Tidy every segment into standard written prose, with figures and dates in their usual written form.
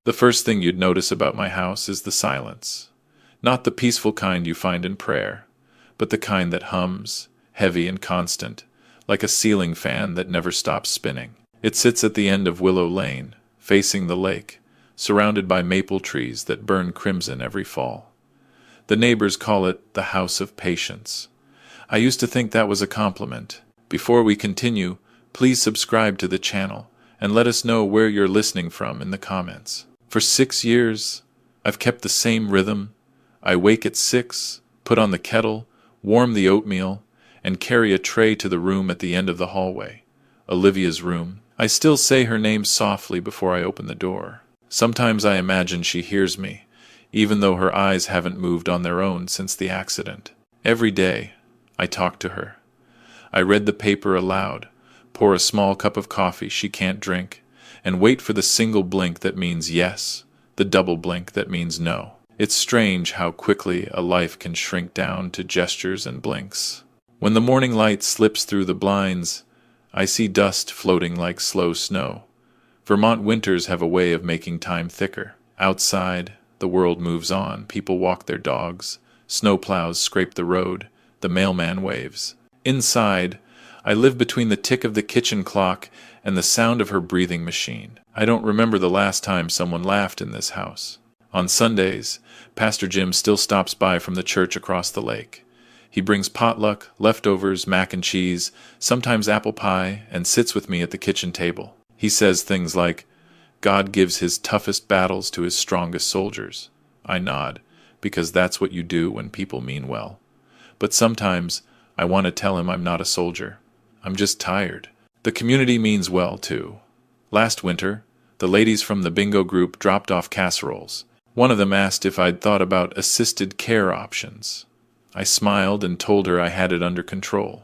The first thing you'd notice about my house is the silence. Not the peaceful kind you find in prayer, but the kind that hums, heavy and constant, like a ceiling fan that never stops spinning. It sits at the end of Willow Lane, facing the lake, surrounded by maple trees that burn crimson every fall. The neighbors call it the House of Patience. I used to think that was a compliment. Before we continue, please subscribe to the channel and let us know where you're listening from in the comments. For 6 years, I've kept the same rhythm. I wake at 6, put on the kettle, warm the oatmeal, and carry a tray to the room at the end of the hallway, Olivia's room. I still say her name softly before I open the door. Sometimes I imagine she hears me, even though her eyes haven't moved on their own since the accident. Every day, I talk to her. I read the paper aloud, pour a small cup of coffee she can't drink, and wait for the single blink that means yes, the double blink that means no. It's strange how quickly a life can shrink down to gestures and blinks. When the morning light slips through the blinds, I see dust floating like slow snow. Vermont winters have a way of making time thicker. Outside, the world moves on. People walk their dogs. Snowplows scrape the road. The mailman waves. Inside, I live between the tick of the kitchen clock and the sound of her breathing machine. I don't remember the last time someone laughed in this house. On Sundays, Pastor Jim still stops by from the church across the lake. He brings potluck, leftovers, mac and cheese, sometimes apple pie, and sits with me at the kitchen table. He says things like, "God gives his toughest battles to his strongest soldiers." I nod, because that's what you do when people mean well. But sometimes, I want to tell him I'm not a soldier. I'm just tired. The community means well, too. Last winter, the ladies from the bingo group dropped off casseroles. One of them asked if I'd thought about assisted care options. I smiled and told her I had it under control.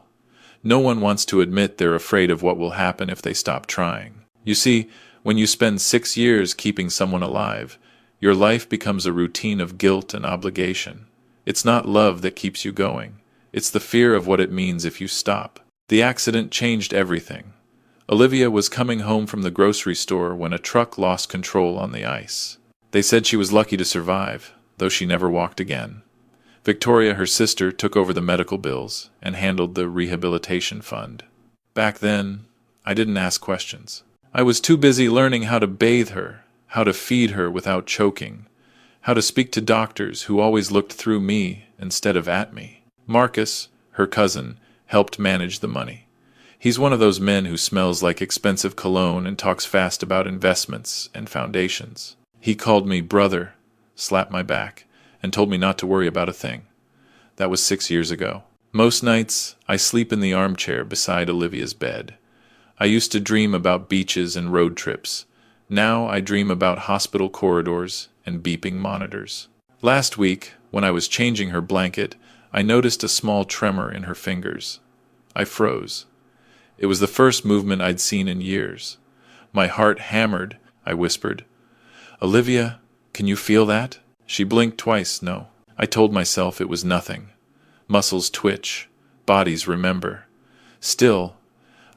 No one wants to admit they're afraid of what will happen if they stop trying. You see, when you spend 6 years keeping someone alive, your life becomes a routine of guilt and obligation. It's not love that keeps you going. It's the fear of what it means if you stop. The accident changed everything. Olivia was coming home from the grocery store when a truck lost control on the ice. They said she was lucky to survive, though she never walked again. Victoria, her sister, took over the medical bills and handled the rehabilitation fund. Back then, I didn't ask questions. I was too busy learning how to bathe her, how to feed her without choking, how to speak to doctors who always looked through me instead of at me. Marcus, her cousin, helped manage the money. He's one of those men who smells like expensive cologne and talks fast about investments and foundations. He called me brother, slapped my back, and told me not to worry about a thing. That was 6 years ago. Most nights, I sleep in the armchair beside Olivia's bed. I used to dream about beaches and road trips. Now I dream about hospital corridors and beeping monitors. Last week, when I was changing her blanket, I noticed a small tremor in her fingers. I froze. It was the first movement I'd seen in years. My heart hammered. I whispered, "Olivia, can you feel that?" She blinked twice, no. I told myself it was nothing. Muscles twitch, bodies remember. Still,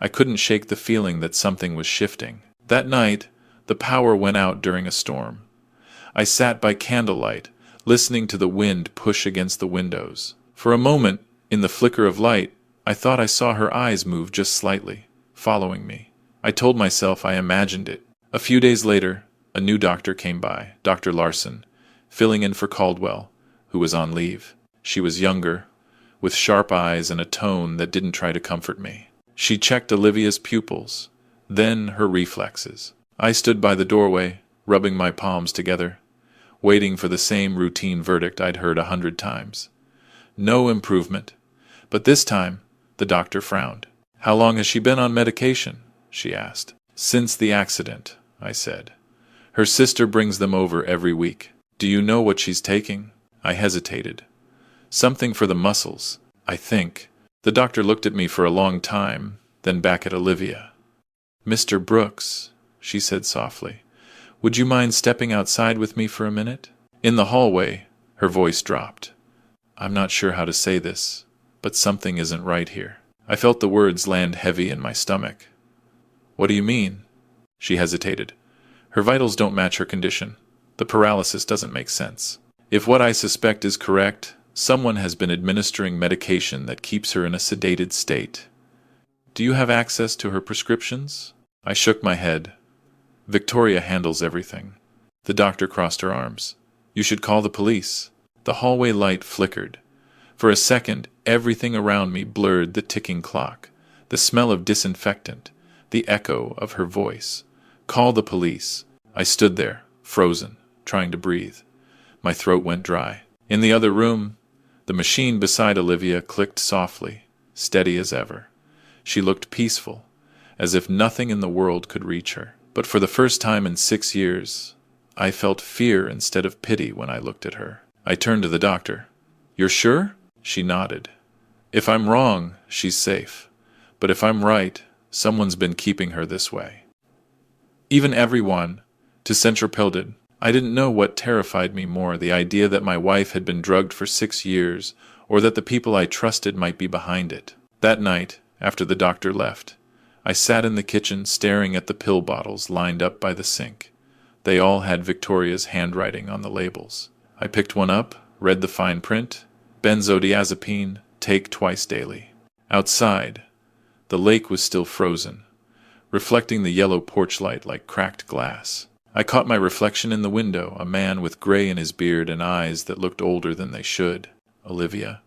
I couldn't shake the feeling that something was shifting. That night, the power went out during a storm. I sat by candlelight, listening to the wind push against the windows. For a moment, in the flicker of light, I thought I saw her eyes move just slightly, following me. I told myself I imagined it. A few days later, a new doctor came by, Dr. Larson, filling in for Caldwell, who was on leave. She was younger, with sharp eyes and a tone that didn't try to comfort me. She checked Olivia's pupils, then her reflexes. I stood by the doorway, rubbing my palms together, waiting for the same routine verdict I'd heard 100 times. No improvement. But this time, the doctor frowned. "How long has she been on medication?" she asked. "Since the accident," I said. "Her sister brings them over every week." "Do you know what she's taking?" I hesitated. "Something for the muscles, I think." The doctor looked at me for a long time, then back at Olivia. "Mr. Brooks," she said softly, "would you mind stepping outside with me for a minute?" In the hallway, her voice dropped. "I'm not sure how to say this, but something isn't right here." I felt the words land heavy in my stomach. "What do you mean?" She hesitated. Her vitals don't match her condition. The paralysis doesn't make sense. If what I suspect is correct, someone has been administering medication that keeps her in a sedated state. Do you have access to her prescriptions? I shook my head. Victoria handles everything. The doctor crossed her arms. You should call the police. The hallway light flickered. For a second, everything around me blurred the ticking clock, the smell of disinfectant, the echo of her voice. Call the police. I stood there, frozen, trying to breathe. My throat went dry. In the other room, the machine beside Olivia clicked softly, steady as ever. She looked peaceful, as if nothing in the world could reach her. But for the first time in 6 years, I felt fear instead of pity when I looked at her. I turned to the doctor. You're sure? She nodded. If I'm wrong, she's safe. But if I'm right, someone's been keeping her this way. Even everyone, to centropilded. I didn't know what terrified me more, the idea that my wife had been drugged for 6 years, or that the people I trusted might be behind it. That night, after the doctor left, I sat in the kitchen staring at the pill bottles lined up by the sink. They all had Victoria's handwriting on the labels. I picked one up, read the fine print. Benzodiazepine, take twice daily. Outside, the lake was still frozen, reflecting the yellow porch light like cracked glass. I caught my reflection in the window, a man with gray in his beard and eyes that looked older than they should. Olivia,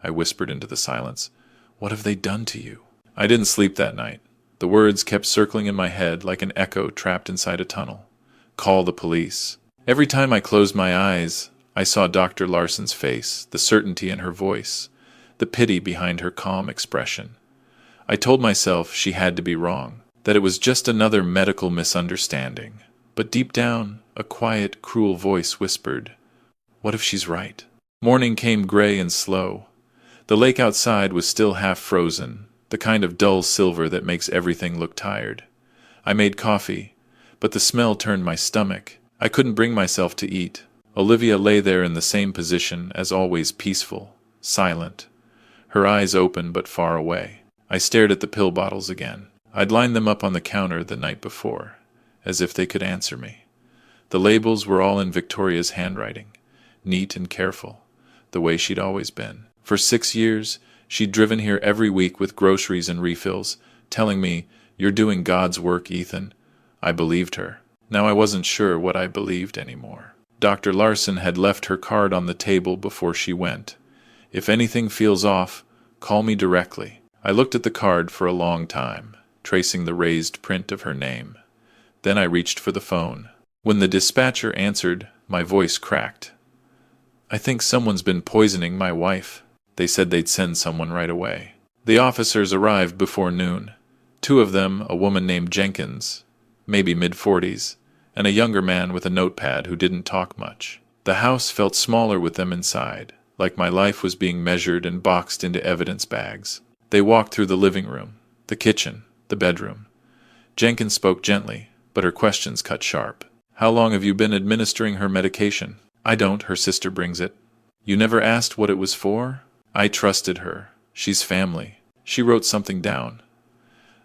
I whispered into the silence, what have they done to you? I didn't sleep that night. The words kept circling in my head like an echo trapped inside a tunnel. Call the police. Every time I closed my eyes, I saw Dr. Larson's face, the certainty in her voice, the pity behind her calm expression. I told myself she had to be wrong, that it was just another medical misunderstanding. But deep down, a quiet, cruel voice whispered, what if she's right? Morning came gray and slow. The lake outside was still half frozen, the kind of dull silver that makes everything look tired. I made coffee, but the smell turned my stomach. I couldn't bring myself to eat. Olivia lay there in the same position, as always peaceful, silent, her eyes open but far away. I stared at the pill bottles again. I'd lined them up on the counter the night before, as if they could answer me. The labels were all in Victoria's handwriting, neat and careful, the way she'd always been. For 6 years, she'd driven here every week with groceries and refills, telling me, you're doing God's work, Ethan. I believed her. Now I wasn't sure what I believed anymore. Dr. Larson had left her card on the table before she went. If anything feels off, call me directly. I looked at the card for a long time, tracing the raised print of her name. Then I reached for the phone. When the dispatcher answered, my voice cracked. I think someone's been poisoning my wife. They said they'd send someone right away. The officers arrived before noon. 2 of them, a woman named Jenkins, maybe mid-40s, and a younger man with a notepad who didn't talk much. The house felt smaller with them inside, like my life was being measured and boxed into evidence bags. They walked through the living room, the kitchen, the bedroom. Jenkins spoke gently, but her questions cut sharp. How long have you been administering her medication? I don't, her sister brings it. You never asked what it was for? I trusted her. She's family. She wrote something down.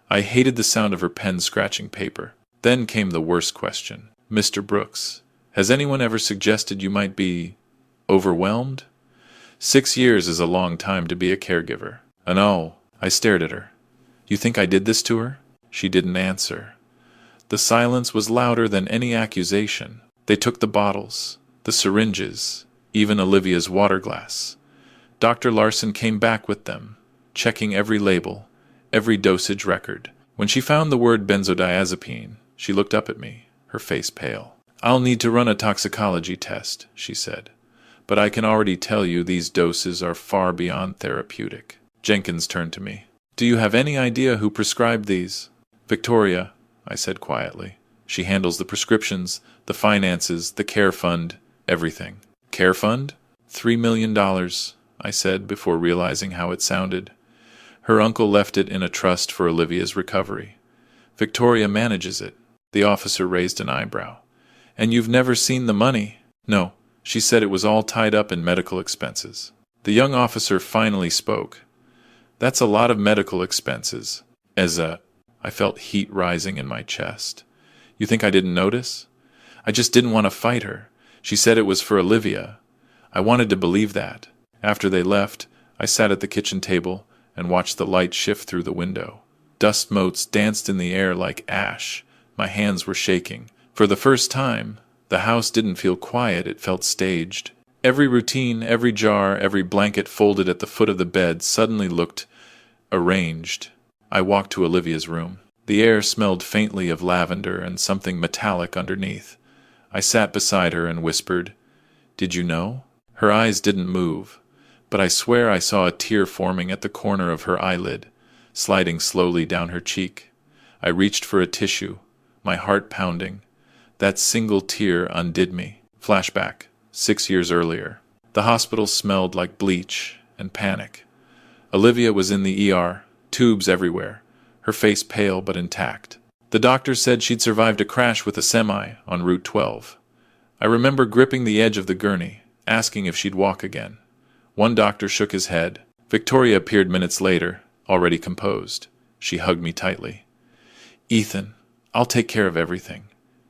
I hated the sound of her pen scratching paper. Then came the worst question. Mr. Brooks, has anyone ever suggested you might be overwhelmed? 6 years is a long time to be a caregiver. No, I stared at her. You think I did this to her? She didn't answer. The silence was louder than any accusation. They took the bottles, the syringes, even Olivia's water glass. Dr. Larson came back with them, checking every label, every dosage record. When she found the word benzodiazepine, she looked up at me, her face pale. I'll need to run a toxicology test, she said. But I can already tell you these doses are far beyond therapeutic. Jenkins turned to me. Do you have any idea who prescribed these? Victoria, I said quietly. She handles the prescriptions, the finances, the care fund, everything. Care fund? $3 million, I said before realizing how it sounded. Her uncle left it in a trust for Olivia's recovery. Victoria manages it. The officer raised an eyebrow. And you've never seen the money? No, she said it was all tied up in medical expenses. The young officer finally spoke. That's a lot of medical expenses. I felt heat rising in my chest. You think I didn't notice? I just didn't want to fight her. She said it was for Olivia. I wanted to believe that. After they left, I sat at the kitchen table and watched the light shift through the window. Dust motes danced in the air like ash. My hands were shaking. For the first time, the house didn't feel quiet, it felt staged. Every routine, every jar, every blanket folded at the foot of the bed suddenly looked arranged. I walked to Olivia's room. The air smelled faintly of lavender and something metallic underneath. I sat beside her and whispered, "Did you know?" Her eyes didn't move, but I swear I saw a tear forming at the corner of her eyelid, sliding slowly down her cheek. I reached for a tissue, my heart pounding. That single tear undid me. Flashback, 6 years earlier. The hospital smelled like bleach and panic. Olivia was in the ER, tubes everywhere, her face pale but intact. The doctor said she'd survived a crash with a semi on Route 12. I remember gripping the edge of the gurney, asking if she'd walk again. One doctor shook his head. Victoria appeared minutes later, already composed. She hugged me tightly. "Ethan, I'll take care of everything.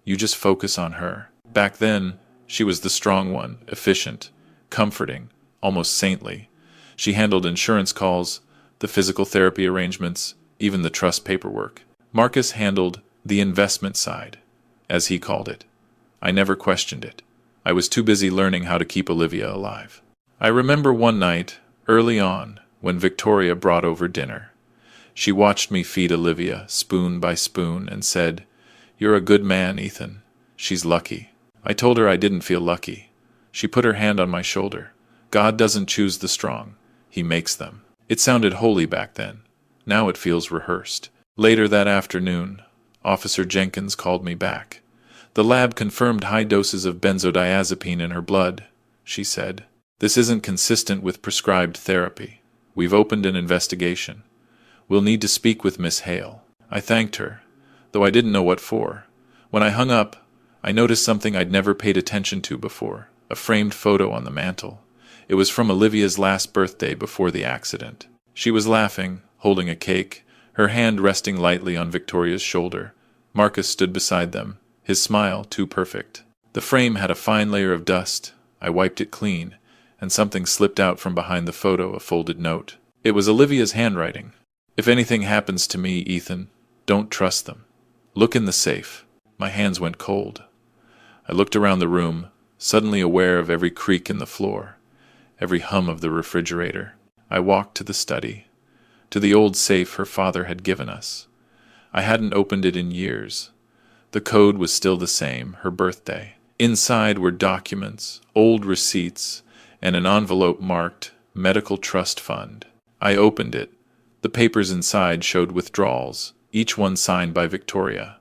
You just focus on her." Back then, she was the strong one, efficient, comforting, almost saintly. She handled insurance calls, the physical therapy arrangements, even the trust paperwork. Marcus handled the investment side, as he called it. I never questioned it. I was too busy learning how to keep Olivia alive. I remember one night, early on, when Victoria brought over dinner. She watched me feed Olivia, spoon by spoon, and said, "You're a good man, Ethan. She's lucky." I told her I didn't feel lucky. She put her hand on my shoulder. "God doesn't choose the strong. He makes them." It sounded holy back then. Now it feels rehearsed. Later that afternoon, Officer Jenkins called me back. The lab confirmed high doses of benzodiazepine in her blood, she said. "This isn't consistent with prescribed therapy. We've opened an investigation. We'll need to speak with Miss Hale." I thanked her, though I didn't know what for. When I hung up, I noticed something I'd never paid attention to before, a framed photo on the mantel. It was from Olivia's last birthday before the accident. She was laughing, holding a cake, her hand resting lightly on Victoria's shoulder. Marcus stood beside them, his smile too perfect. The frame had a fine layer of dust. I wiped it clean, and something slipped out from behind the photo, a folded note. It was Olivia's handwriting. "If anything happens to me, Ethan, don't trust them. Look in the safe." My hands went cold. I looked around the room, suddenly aware of every creak in the floor, every hum of the refrigerator. I walked to the study, to the old safe her father had given us. I hadn't opened it in years. The code was still the same, her birthday. Inside were documents, old receipts, and an envelope marked Medical Trust Fund. I opened it. The papers inside showed withdrawals, each one signed by Victoria.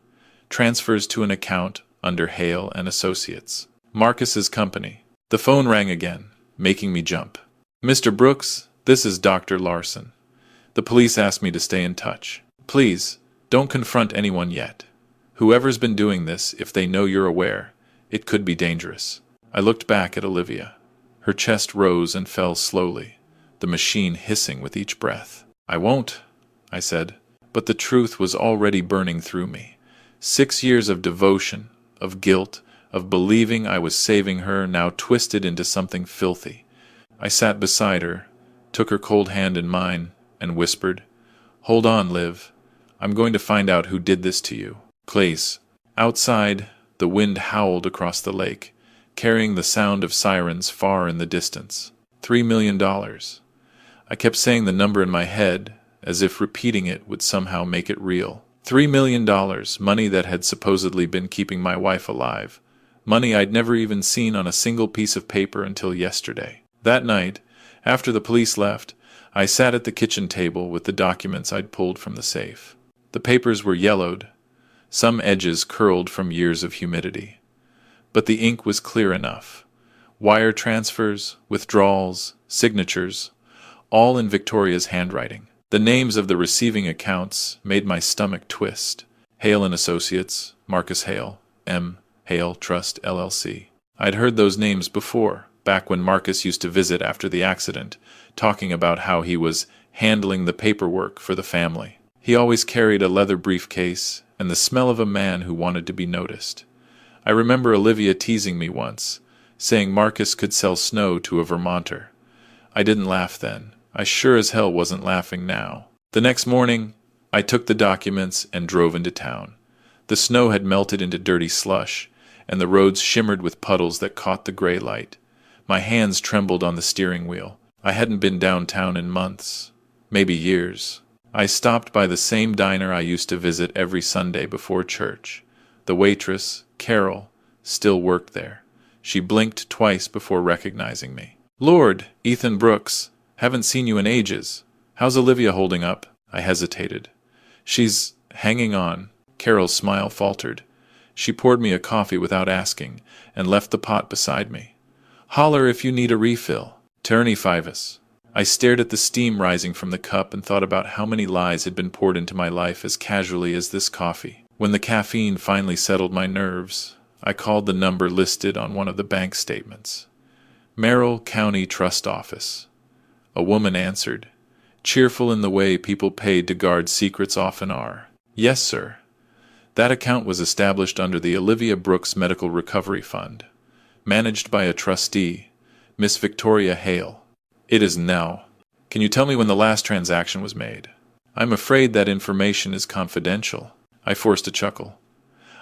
Transfers to an account under Hale and Associates. Marcus's company. The phone rang again, making me jump. "Mr. Brooks, this is Dr. Larson. The police asked me to stay in touch. Please, don't confront anyone yet. Whoever's been doing this, if they know you're aware, it could be dangerous." I looked back at Olivia. Her chest rose and fell slowly, the machine hissing with each breath. "I won't," I said, but the truth was already burning through me. 6 years of devotion, of guilt, of believing I was saving her, now twisted into something filthy. I sat beside her, took her cold hand in mine, and whispered, "Hold on, Liv. I'm going to find out who did this to you." Please. Outside, the wind howled across the lake, carrying the sound of sirens far in the distance. $3 million. I kept saying the number in my head, as if repeating it would somehow make it real. $3 million, money that had supposedly been keeping my wife alive. Money I'd never even seen on a single piece of paper until yesterday. That night, after the police left, I sat at the kitchen table with the documents I'd pulled from the safe. The papers were yellowed, some edges curled from years of humidity. But the ink was clear enough. Wire transfers, withdrawals, signatures, all in Victoria's handwriting. The names of the receiving accounts made my stomach twist. Hale and Associates, Marcus Hale, M. Hale Trust, LLC. I'd heard those names before, back when Marcus used to visit after the accident, talking about how he was handling the paperwork for the family. He always carried a leather briefcase and the smell of a man who wanted to be noticed. I remember Olivia teasing me once, saying Marcus could sell snow to a Vermonter. I didn't laugh then. I sure as hell wasn't laughing now. The next morning, I took the documents and drove into town. The snow had melted into dirty slush, and the roads shimmered with puddles that caught the gray light. My hands trembled on the steering wheel. I hadn't been downtown in months, maybe years. I stopped by the same diner I used to visit every Sunday before church. The waitress, Carol, still worked there. She blinked twice before recognizing me. "Lord, Ethan Brooks, haven't seen you in ages. How's Olivia holding up?" I hesitated. "She's hanging on." Carol's smile faltered. She poured me a coffee without asking, and left the pot beside me. "Holler if you need a refill. Turny fivus." I stared at the steam rising from the cup and thought about how many lies had been poured into my life as casually as this coffee. When the caffeine finally settled my nerves, I called the number listed on one of the bank statements. Merrill County Trust Office. A woman answered, cheerful in the way people paid to guard secrets often are. "Yes, sir." That account was established under the Olivia Brooks Medical Recovery Fund, managed by a trustee, Miss Victoria Hale. "It is now. Can you tell me when the last transaction was made?" "I'm afraid that information is confidential." I forced a chuckle.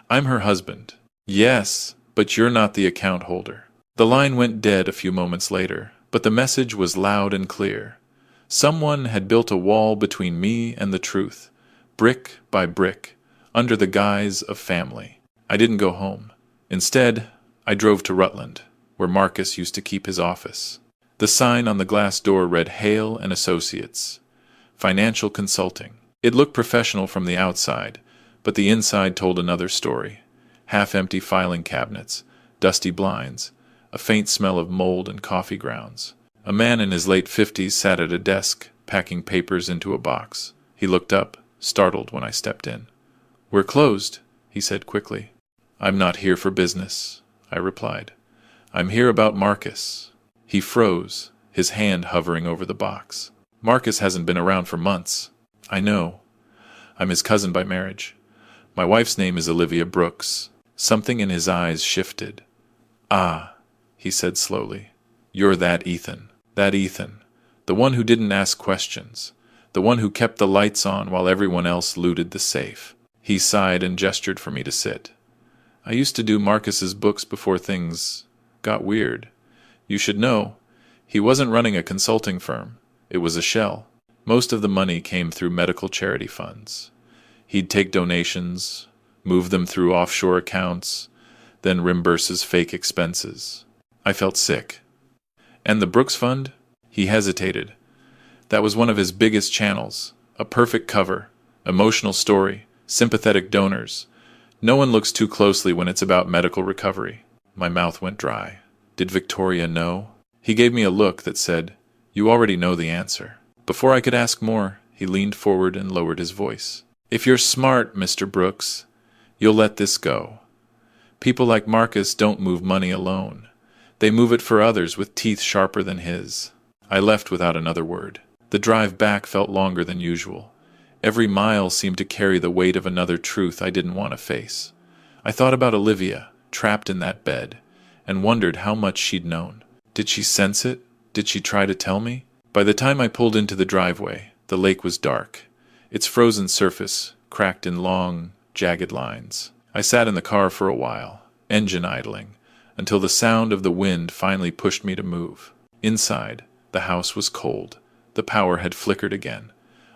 "I'm her husband." "Yes, but you're not the account holder." The line went dead a few moments later, but the message was loud and clear. Someone had built a wall between me and the truth, brick by brick, under the guise of family. I didn't go home. Instead, I drove to Rutland, where Marcus used to keep his office. The sign on the glass door read Hale and Associates, Financial Consulting. It looked professional from the outside, but the inside told another story. Half-empty filing cabinets, dusty blinds, a faint smell of mold and coffee grounds. A man in his late 50s sat at a desk, packing papers into a box. He looked up, startled when I stepped in. "We're closed," he said quickly. "I'm not here for business," I replied. "I'm here about Marcus." He froze, his hand hovering over the box. "Marcus hasn't been around for months." "I know. I'm his cousin by marriage. My wife's name is Olivia Brooks." Something in his eyes shifted. "Ah," he said slowly. "You're that Ethan. That Ethan. The one who didn't ask questions. The one who kept the lights on while everyone else looted the safe." He sighed and gestured for me to sit. "I used to do Marcus's books before things got weird. You should know, he wasn't running a consulting firm. It was a shell. Most of the money came through medical charity funds. He'd take donations, move them through offshore accounts, then reimburse his fake expenses." I felt sick. "And the Brooks Fund?" He hesitated. "That was one of his biggest channels. A perfect cover, emotional story, sympathetic donors. No one looks too closely when it's about medical recovery." My mouth went dry. Did Victoria know? He gave me a look that said, "You already know the answer." Before I could ask more, he leaned forward and lowered his voice. "If you're smart, Mr. Brooks, you'll let this go. People like Marcus don't move money alone. They move it for others with teeth sharper than his." I left without another word. The drive back felt longer than usual. Every mile seemed to carry the weight of another truth I didn't want to face. I thought about Olivia, trapped in that bed, and wondered how much she'd known. Did she sense it? Did she try to tell me? By the time I pulled into the driveway, the lake was dark, its frozen surface cracked in long, jagged lines. I sat in the car for a while, engine idling, until the sound of the wind finally pushed me to move. Inside, the house was cold. The power had flickered again.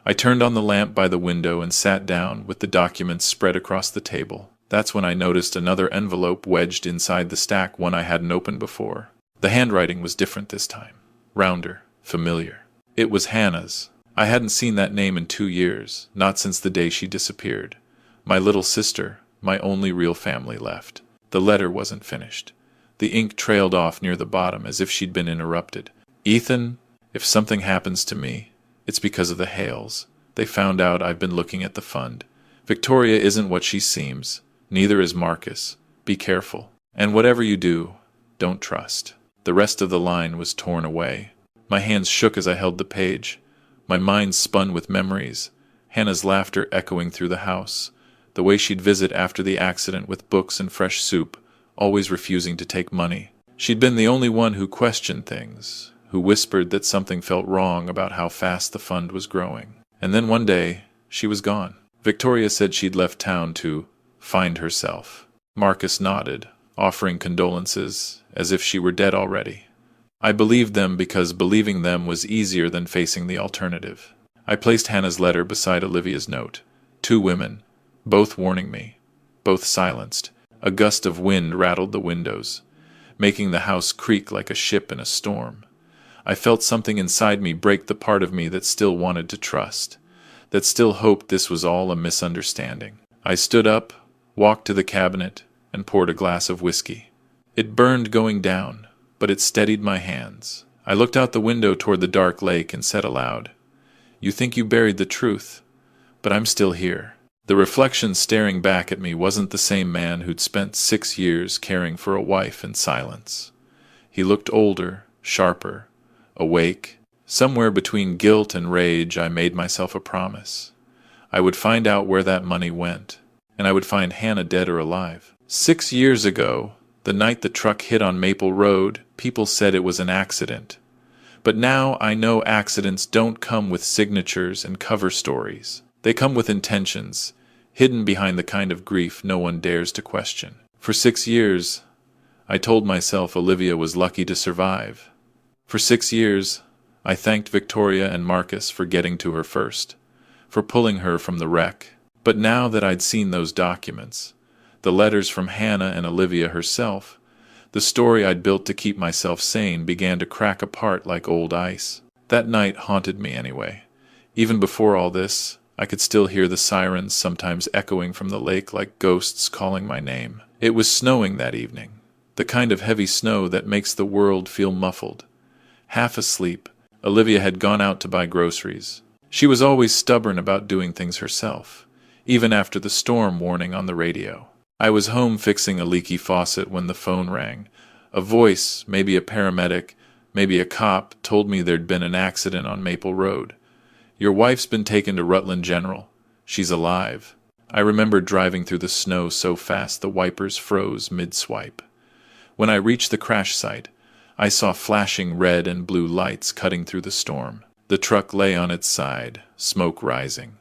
I turned on the lamp by the window and sat down with the documents spread across the table. That's when I noticed another envelope wedged inside the stack, one I hadn't opened before. The handwriting was different this time. Rounder, familiar. It was Hannah's. I hadn't seen that name in 2 years, not since the day she disappeared. My little sister, my only real family left. The letter wasn't finished. The ink trailed off near the bottom as if she'd been interrupted. "Ethan, if something happens to me, it's because of the Hales. They found out I've been looking at the fund. Victoria isn't what she seems. Neither is Marcus. Be careful. And whatever you do, don't trust." The rest of the line was torn away. My hands shook as I held the page. My mind spun with memories. Hannah's laughter echoing through the house. the way she'd visit after the accident with books and fresh soup, always refusing to take money. She'd been the only one who questioned things, who whispered that something felt wrong about how fast the fund was growing. And then one day, she was gone. Victoria said she'd left town to find herself. Marcus nodded, offering condolences, as if she were dead already. I believed them because believing them was easier than facing the alternative. I placed Hannah's letter beside Olivia's note. 2 women, both warning me, both silenced. A gust of wind rattled the windows, making the house creak like a ship in a storm. I felt something inside me break the part of me that still wanted to trust, that still hoped this was all a misunderstanding. I stood up, walked to the cabinet, and poured a glass of whiskey. It burned going down, but it steadied my hands. I looked out the window toward the dark lake and said aloud, "You think you buried the truth, but I'm still here." The reflection staring back at me wasn't the same man who'd spent 6 years caring for a wife in silence. He looked older, sharper, awake. Somewhere between guilt and rage, I made myself a promise. I would find out where that money went, and I would find Hannah dead or alive. 6 years ago, the night the truck hit on Maple Road, people said it was an accident. But now I know accidents don't come with signatures and cover stories. They come with intentions, hidden behind the kind of grief no one dares to question. For 6 years, I told myself Olivia was lucky to survive. For 6 years, I thanked Victoria and Marcus for getting to her first, for pulling her from the wreck. But now that I'd seen those documents, the letters from Hannah and Olivia herself, the story I'd built to keep myself sane began to crack apart like old ice. That night haunted me anyway. Even before all this, I could still hear the sirens sometimes echoing from the lake like ghosts calling my name. It was snowing that evening, the kind of heavy snow that makes the world feel muffled. Half asleep, Olivia had gone out to buy groceries. She was always stubborn about doing things herself, even after the storm warning on the radio. I was home fixing a leaky faucet when the phone rang. A voice, maybe a paramedic, maybe a cop, told me there'd been an accident on Maple Road. "Your wife's been taken to Rutland General. She's alive." I remember driving through the snow so fast the wipers froze mid-swipe. When I reached the crash site, I saw flashing red and blue lights cutting through the storm. The truck lay on its side, smoke rising.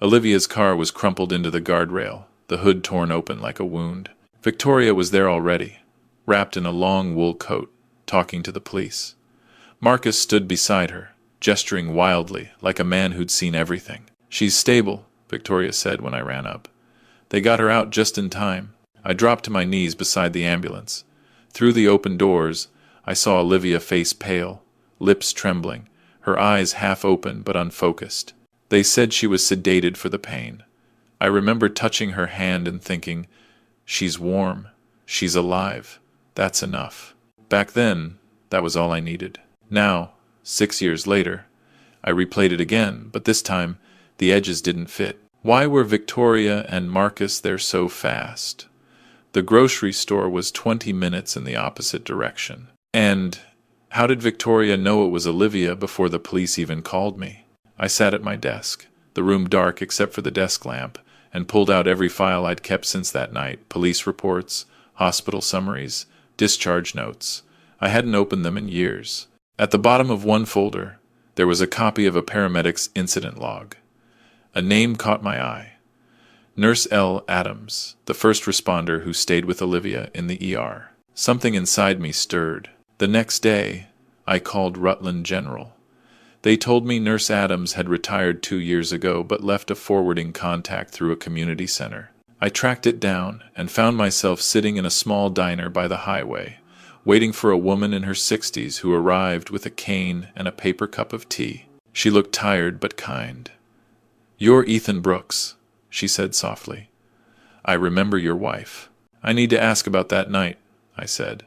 Olivia's car was crumpled into the guardrail, the hood torn open like a wound. Victoria was there already, wrapped in a long wool coat, talking to the police. Marcus stood beside her, gesturing wildly, like a man who'd seen everything. "She's stable," Victoria said when I ran up. "They got her out just in time." I dropped to my knees beside the ambulance. Through the open doors, I saw Olivia face pale, lips trembling, her eyes half open but unfocused. They said she was sedated for the pain. I remember touching her hand and thinking, "She's warm. She's alive. That's enough." Back then, that was all I needed. Now, 6 years later, I replayed it again, but this time, the edges didn't fit. Why were Victoria and Marcus there so fast? The grocery store was 20 minutes in the opposite direction. And how did Victoria know it was Olivia before the police even called me? I sat at my desk, the room dark except for the desk lamp, and pulled out every file I'd kept since that night: police reports, hospital summaries, discharge notes. I hadn't opened them in years. At the bottom of one folder, there was a copy of a paramedic's incident log. A name caught my eye. Nurse L. Adams, the first responder who stayed with Olivia in the ER. Something inside me stirred. The next day, I called Rutland General. They told me Nurse Adams had retired 2 years ago but left a forwarding contact through a community center. I tracked it down and found myself sitting in a small diner by the highway, waiting for a woman in her 60s who arrived with a cane and a paper cup of tea. She looked tired but kind. "You're Ethan Brooks," she said softly. "I remember your wife." "I need to ask about that night," I said.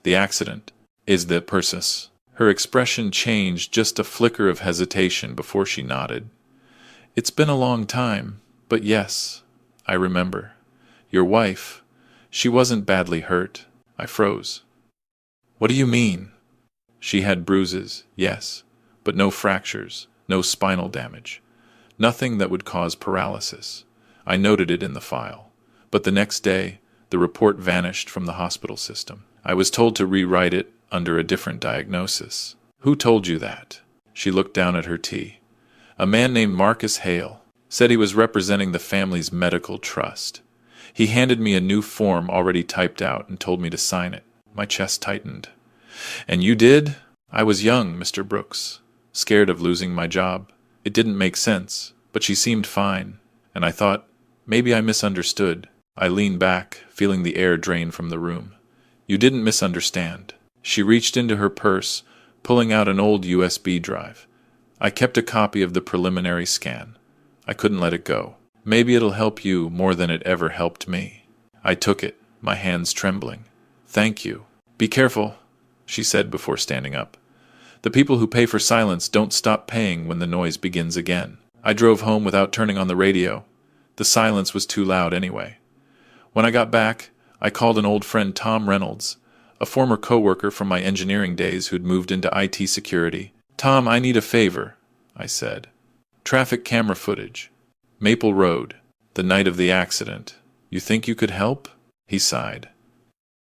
"The accident. Is the Persis?" Her expression changed, just a flicker of hesitation before she nodded. "It's been a long time, but yes, I remember. Your wife, she wasn't badly hurt." I froze. "What do you mean?" "She had bruises, yes, but no fractures, no spinal damage. Nothing that would cause paralysis. I noted it in the file. But the next day, the report vanished from the hospital system. I was told to rewrite it under a different diagnosis. Who told you that? She looked down at her tea. A man named Marcus Hale. Said he was representing the family's medical trust. He handed me a new form already typed out and told me to sign it. My chest tightened. And you did? I was young, Mr. Brooks, scared of losing my job. It didn't make sense, but she seemed fine, and I thought, maybe I misunderstood. I leaned back, feeling the air drain from the room. You didn't misunderstand. She reached into her purse, pulling out an old USB drive. I kept a copy of the preliminary scan. I couldn't let it go. Maybe it'll help you more than it ever helped me. I took it, my hands trembling. Thank you. Be careful, she said before standing up. The people who pay for silence don't stop paying when the noise begins again. I drove home without turning on the radio. The silence was too loud anyway. When I got back, I called an old friend, Tom Reynolds, a former coworker from my engineering days who'd moved into IT security. Tom, I need a favor, I said. Traffic camera footage. Maple Road, the night of the accident. You think you could help? He sighed.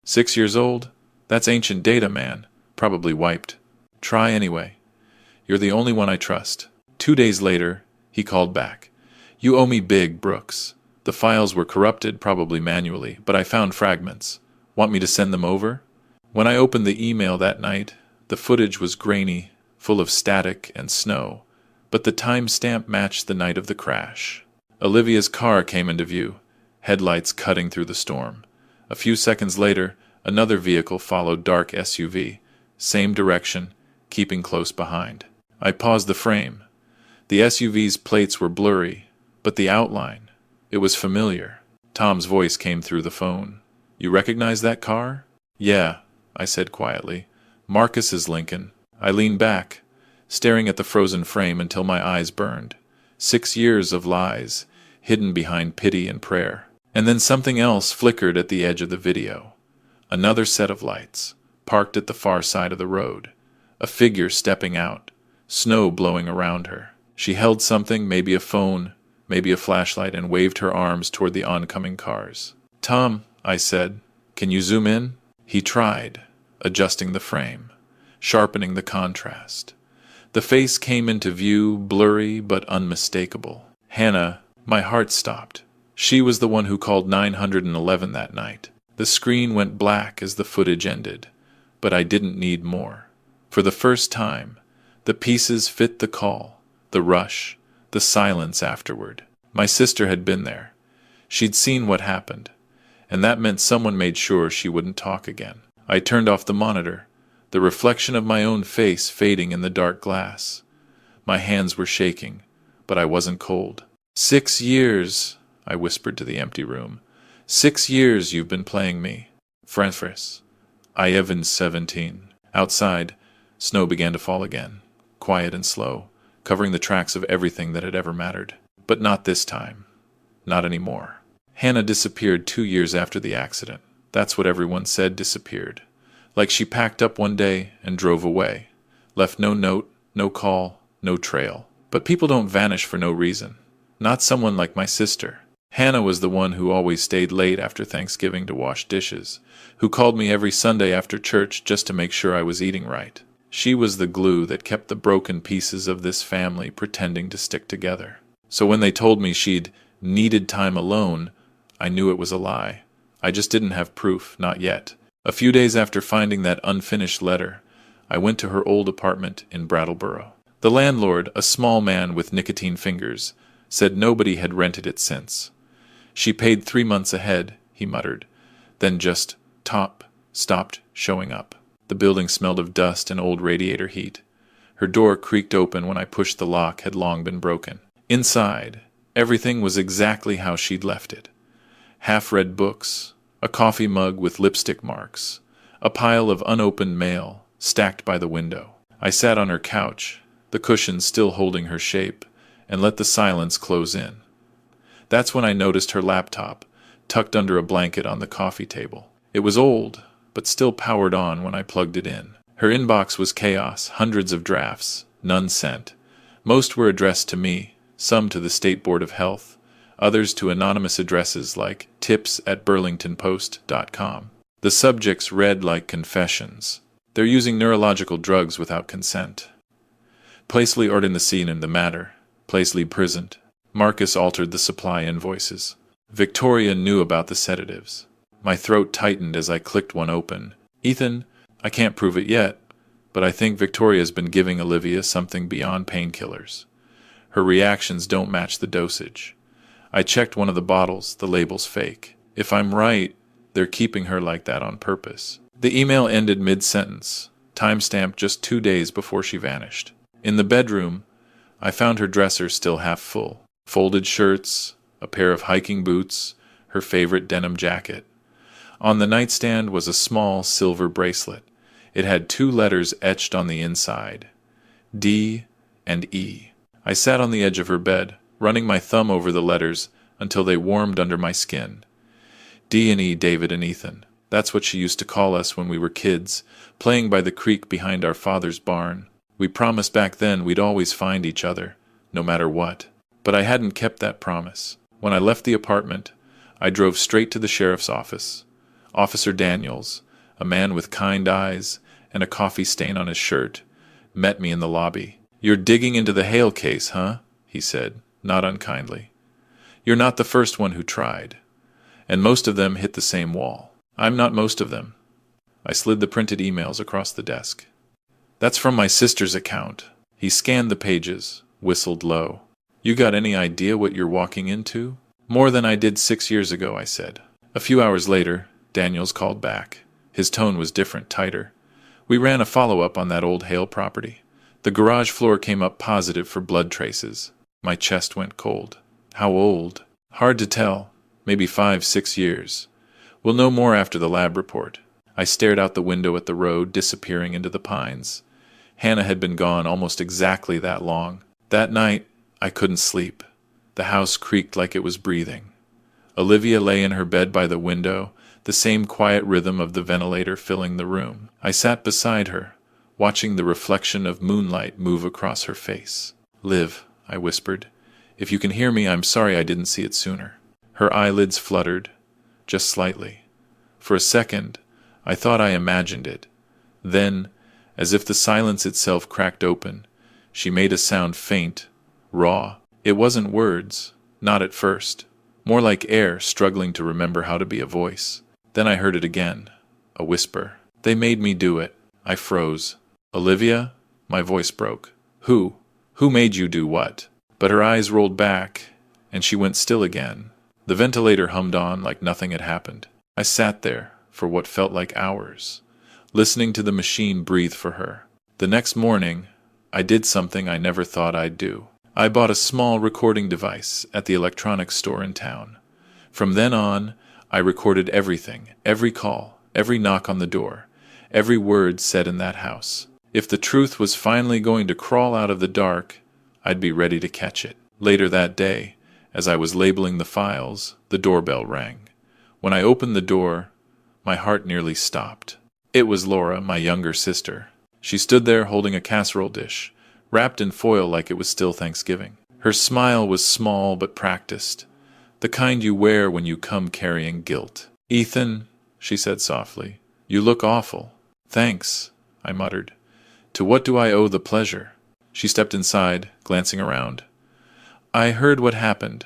6 years old? That's ancient data, man. Probably wiped. Try anyway. You're the only one I trust. 2 days later, he called back. You owe me big, Brooks. The files were corrupted, probably manually, but I found fragments. Want me to send them over? When I opened the email that night, the footage was grainy, full of static and snow, but the timestamp matched the night of the crash. Olivia's car came into view, headlights cutting through the storm. A few seconds later, another vehicle followed, dark SUV, same direction, keeping close behind. I paused the frame. The SUV's plates were blurry, but the outline, it was familiar. Tom's voice came through the phone. You recognize that car? Yeah, I said quietly. Marcus's Lincoln. I leaned back, staring at the frozen frame until my eyes burned. 6 years of lies, hidden behind pity and prayer. And then something else flickered at the edge of the video. Another set of lights, parked at the far side of the road. A figure stepping out, snow blowing around her. She held something, maybe a phone, maybe a flashlight, and waved her arms toward the oncoming cars. Tom, I said, can you zoom in? He tried, adjusting the frame, sharpening the contrast. The face came into view, blurry but unmistakable. Hannah, my heart stopped. She was the one who called 911 that night. The screen went black as the footage ended, but I didn't need more. For the first time, the pieces fit the call, the rush, the silence afterward. My sister had been there. She'd seen what happened, and that meant someone made sure she wouldn't talk again. I turned off the monitor, the reflection of my own face fading in the dark glass. My hands were shaking, but I wasn't cold. 6 years, I whispered to the empty room. 6 years you've been playing me. Francis. I Evan's 17. Outside, snow began to fall again, quiet and slow, covering the tracks of everything that had ever mattered. But not this time. Not anymore. Hannah disappeared 2 years after the accident. That's what everyone said disappeared. Like she packed up one day and drove away. Left no note, no call, no trail. But people don't vanish for no reason. Not someone like my sister. Hannah was the one who always stayed late after Thanksgiving to wash dishes, who called me every Sunday after church just to make sure I was eating right. She was the glue that kept the broken pieces of this family pretending to stick together. So when they told me she'd needed time alone, I knew it was a lie. I just didn't have proof, not yet. A few days after finding that unfinished letter, I went to her old apartment in Brattleboro. The landlord, a small man with nicotine fingers, said nobody had rented it since. She paid 3 months ahead, he muttered, then just stopped showing up. The building smelled of dust and old radiator heat. Her door creaked open when I pushed the lock had long been broken. Inside, everything was exactly how she'd left it. Half-read books, a coffee mug with lipstick marks, a pile of unopened mail stacked by the window. I sat on her couch, the cushions still holding her shape, and let the silence close in. That's when I noticed her laptop, tucked under a blanket on the coffee table. It was old, but still powered on when I plugged it in. Her inbox was chaos, hundreds of drafts, none sent. Most were addressed to me, some to the State Board of Health, others to anonymous addresses like tips@burlingtonpost.com. The subjects read like confessions. They're using neurological drugs without consent. Placely ordered in the scene in the matter. Placely present. Marcus altered the supply invoices. Victoria knew about the sedatives. My throat tightened as I clicked one open. Ethan, I can't prove it yet, but I think Victoria's been giving Olivia something beyond painkillers. Her reactions don't match the dosage. I checked one of the bottles, the label's fake. If I'm right, they're keeping her like that on purpose. The email ended mid-sentence, timestamped just 2 days before she vanished. In the bedroom, I found her dresser still half full. Folded shirts, a pair of hiking boots, her favorite denim jacket. On the nightstand was a small silver bracelet. It had 2 letters etched on the inside, D and E. I sat on the edge of her bed, running my thumb over the letters until they warmed under my skin. D and E, David and Ethan. That's what she used to call us when we were kids, playing by the creek behind our father's barn. We promised back then we'd always find each other, no matter what. But I hadn't kept that promise. When I left the apartment, I drove straight to the sheriff's office. Officer Daniels, a man with kind eyes and a coffee stain on his shirt, met me in the lobby. "You're digging into the Hale case, huh?" he said, not unkindly. "You're not the first one who tried. And most of them hit the same wall. I'm not most of them." I slid the printed emails across the desk. "That's from my sister's account." He scanned the pages, whistled low. "You got any idea what you're walking into?" "More than I did 6 years ago," I said. A few hours later, Daniels called back. His tone was different, tighter. "We ran a follow-up on that old Hale property. The garage floor came up positive for blood traces." My chest went cold. "How old?" "Hard to tell. Maybe 5-6 years. We'll know more after the lab report." I stared out the window at the road, disappearing into the pines. Hannah had been gone almost exactly that long. That night, I couldn't sleep. The house creaked like it was breathing. Olivia lay in her bed by the window, the same quiet rhythm of the ventilator filling the room. I sat beside her, watching the reflection of moonlight move across her face. "Liv," I whispered, "if you can hear me, I'm sorry I didn't see it sooner." Her eyelids fluttered, just slightly. For a second, I thought I imagined it. Then, as if the silence itself cracked open, she made a sound faint, raw. It wasn't words, not at first. More like air struggling to remember how to be a voice. Then I heard it again, a whisper. "They made me do it." I froze. "Olivia?" My voice broke. "Who? Who made you do what?" But her eyes rolled back, and she went still again. The ventilator hummed on like nothing had happened. I sat there for what felt like hours, listening to the machine breathe for her. The next morning, I did something I never thought I'd do. I bought a small recording device at the electronics store in town. From then on, I recorded everything, every call, every knock on the door, every word said in that house. If the truth was finally going to crawl out of the dark, I'd be ready to catch it. Later that day, as I was labeling the files, the doorbell rang. When I opened the door, my heart nearly stopped. It was Laura, my younger sister. She stood there holding a casserole dish, wrapped in foil like it was still Thanksgiving. Her smile was small but practiced, the kind you wear when you come carrying guilt. "Ethan," she said softly, "you look awful." "Thanks," I muttered. "To what do I owe the pleasure?" She stepped inside, glancing around. "I heard what happened.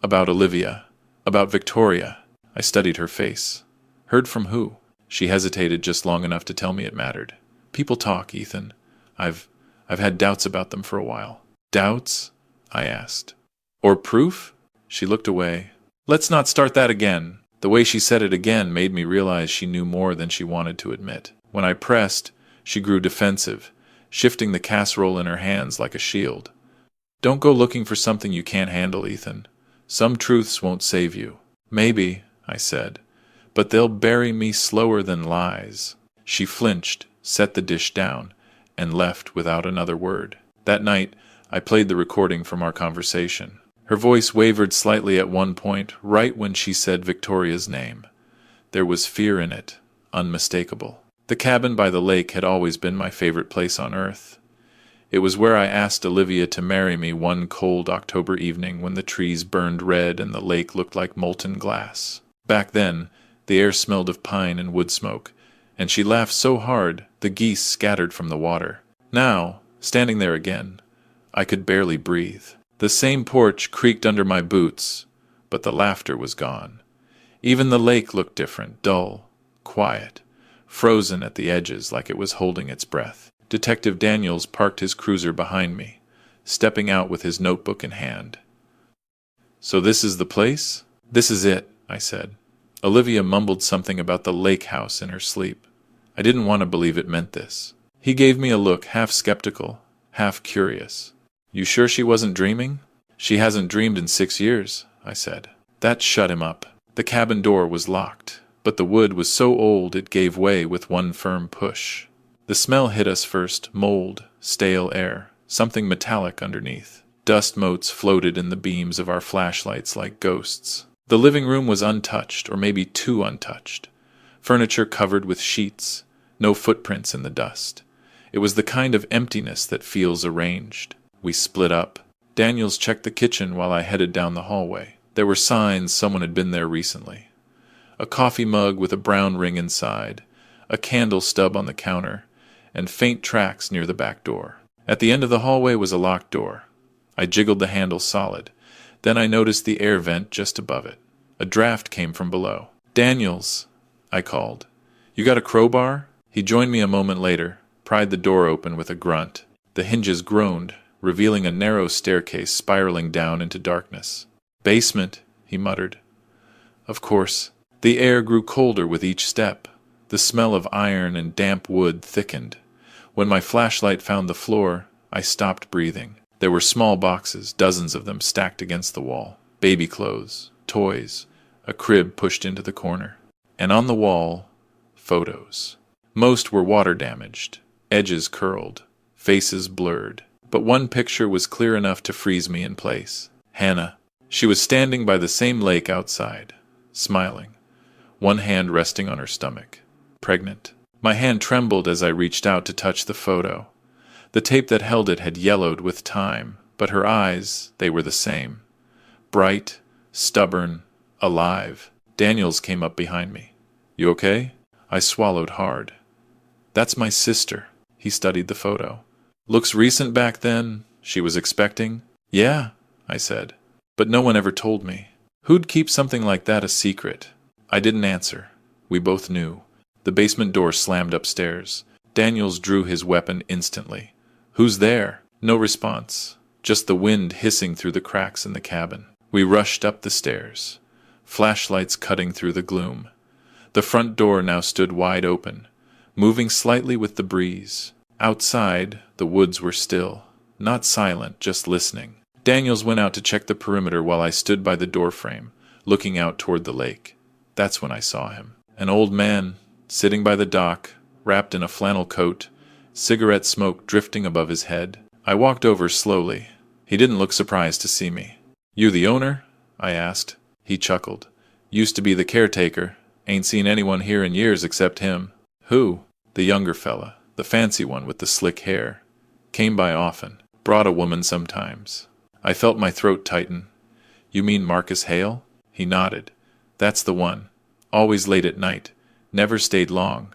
About Olivia. About Victoria." I studied her face. "Heard from who?" She hesitated just long enough to tell me it mattered. "People talk, Ethan. I've had doubts about them for a while." "Doubts?" I asked. "Or proof?" She looked away. "Let's not start that again." The way she said it again made me realize she knew more than she wanted to admit. When I pressed, she grew defensive, shifting the casserole in her hands like a shield. "Don't go looking for something you can't handle, Ethan. Some truths won't save you." "Maybe," I said, "but they'll bury me slower than lies." She flinched, set the dish down, and left without another word. That night, I played the recording from our conversation. Her voice wavered slightly at one point, right when she said Victoria's name. There was fear in it, unmistakable. The cabin by the lake had always been my favorite place on earth. It was where I asked Olivia to marry me one cold October evening when the trees burned red and the lake looked like molten glass. Back then, the air smelled of pine and wood smoke, and she laughed so hard the geese scattered from the water. Now, standing there again, I could barely breathe. The same porch creaked under my boots, but the laughter was gone. Even the lake looked different, dull, quiet, frozen at the edges like it was holding its breath. Detective Daniels parked his cruiser behind me, stepping out with his notebook in hand. "So this is the place?" "This is it," I said. Olivia mumbled something about the lake house in her sleep. I didn't want to believe it meant this. He gave me a look, half skeptical, half curious. "You sure she wasn't dreaming?" "She hasn't dreamed in 6 years," I said. That shut him up. The cabin door was locked, but the wood was so old it gave way with one firm push. The smell hit us first, mold, stale air, something metallic underneath. Dust motes floated in the beams of our flashlights like ghosts. The living room was untouched, or maybe too untouched. Furniture covered with sheets, no footprints in the dust. It was the kind of emptiness that feels arranged. We split up. Daniels checked the kitchen while I headed down the hallway. There were signs someone had been there recently. A coffee mug with a brown ring inside, a candle stub on the counter, and faint tracks near the back door. At the end of the hallway was a locked door. I jiggled the handle solid. Then I noticed the air vent just above it. A draft came from below. "Daniels," I called. "You got a crowbar?" He joined me a moment later, pried the door open with a grunt. The hinges groaned, revealing a narrow staircase spiraling down into darkness. "Basement," he muttered. Of course. The air grew colder with each step. The smell of iron and damp wood thickened. When my flashlight found the floor, I stopped breathing. There were small boxes, dozens of them stacked against the wall. Baby clothes, toys, a crib pushed into the corner. And on the wall, photos. Most were water-damaged, edges curled, faces blurred. But one picture was clear enough to freeze me in place. Hannah. She was standing by the same lake outside, smiling, one hand resting on her stomach. Pregnant. My hand trembled as I reached out to touch the photo. The tape that held it had yellowed with time, but her eyes, they were the same. Bright, stubborn, alive. Daniels came up behind me. "You okay?" I swallowed hard. "That's my sister." He studied the photo. "Looks recent back then. She was expecting?" "Yeah," I said. "But no one ever told me. Who'd keep something like that a secret?" I didn't answer. We both knew. The basement door slammed upstairs. Daniels drew his weapon instantly. "Who's there?" No response. Just the wind hissing through the cracks in the cabin. We rushed up the stairs, flashlights cutting through the gloom. The front door now stood wide open, moving slightly with the breeze. Outside, the woods were still, not silent, just listening. Daniels went out to check the perimeter while I stood by the doorframe, looking out toward the lake. That's when I saw him. An old man, sitting by the dock, wrapped in a flannel coat, cigarette smoke drifting above his head. I walked over slowly. He didn't look surprised to see me. "You the owner?" I asked. He chuckled. "Used to be the caretaker. Ain't seen anyone here in years except him." "Who?" "The younger fella, the fancy one with the slick hair. Came by often. Brought a woman sometimes." I felt my throat tighten. "You mean Marcus Hale?" He nodded. "That's the one. Always late at night. Never stayed long.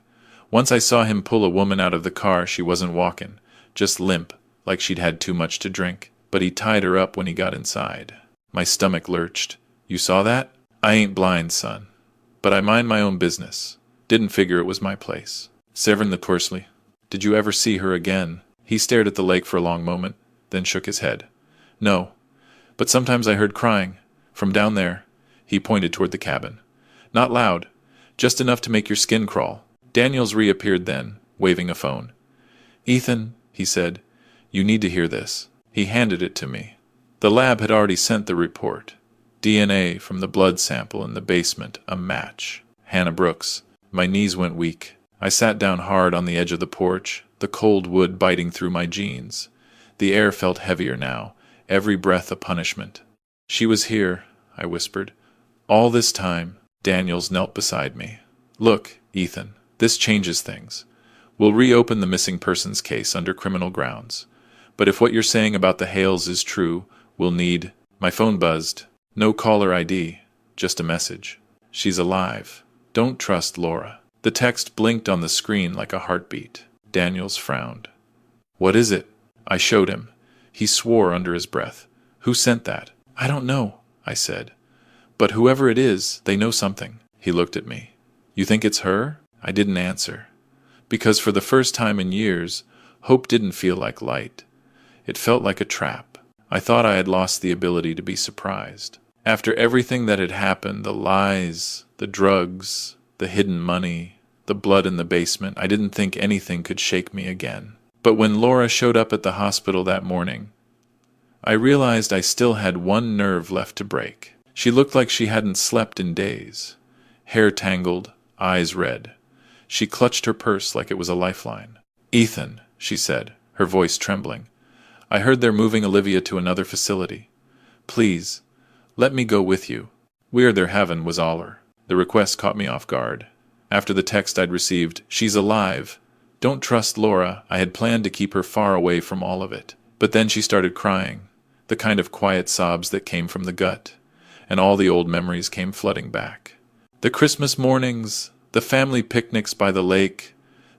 Once I saw him pull a woman out of the car. She wasn't walking, just limp, like she'd had too much to drink. But he tied her up when he got inside." My stomach lurched. "You saw that?" "I ain't blind, son. But I mind my own business. Didn't figure it was my place." "Severn the Pursley. Did you ever see her again?" He stared at the lake for a long moment, then shook his head. "No. But sometimes I heard crying. From down there." He pointed toward the cabin. "Not loud. Just enough to make your skin crawl." Daniels reappeared then, waving a phone. "Ethan," he said, "you need to hear this." He handed it to me. The lab had already sent the report. DNA from the blood sample in the basement, a match. Hannah Brooks. My knees went weak. I sat down hard on the edge of the porch, the cold wood biting through my jeans. The air felt heavier now, every breath a punishment. "She was here," I whispered. "All this time." Daniels knelt beside me. "Look, Ethan, this changes things. We'll reopen the missing persons case under criminal grounds. But if what you're saying about the Hales is true, we'll need... My phone buzzed. No caller ID, just a message. She's alive. Don't trust Laura. The text blinked on the screen like a heartbeat. Daniels frowned. What is it? I showed him. He swore under his breath. Who sent that? I don't know, I said. But whoever it is, they know something. He looked at me. You think it's her? I didn't answer. Because for the first time in years, hope didn't feel like light. It felt like a trap. I thought I had lost the ability to be surprised. After everything that had happened, the lies, the drugs, the hidden money, the blood in the basement, I didn't think anything could shake me again. But when Laura showed up at the hospital that morning, I realized I still had one nerve left to break. She looked like she hadn't slept in days. Hair tangled, eyes red. She clutched her purse like it was a lifeline. Ethan, she said, her voice trembling. I heard they're moving Olivia to another facility. Please, let me go with you. We're their heaven was aller. The request caught me off guard. After the text I'd received, she's alive. Don't trust Laura. I had planned to keep her far away from all of it. But then she started crying, the kind of quiet sobs that came from the gut, and all the old memories came flooding back. The Christmas mornings, the family picnics by the lake,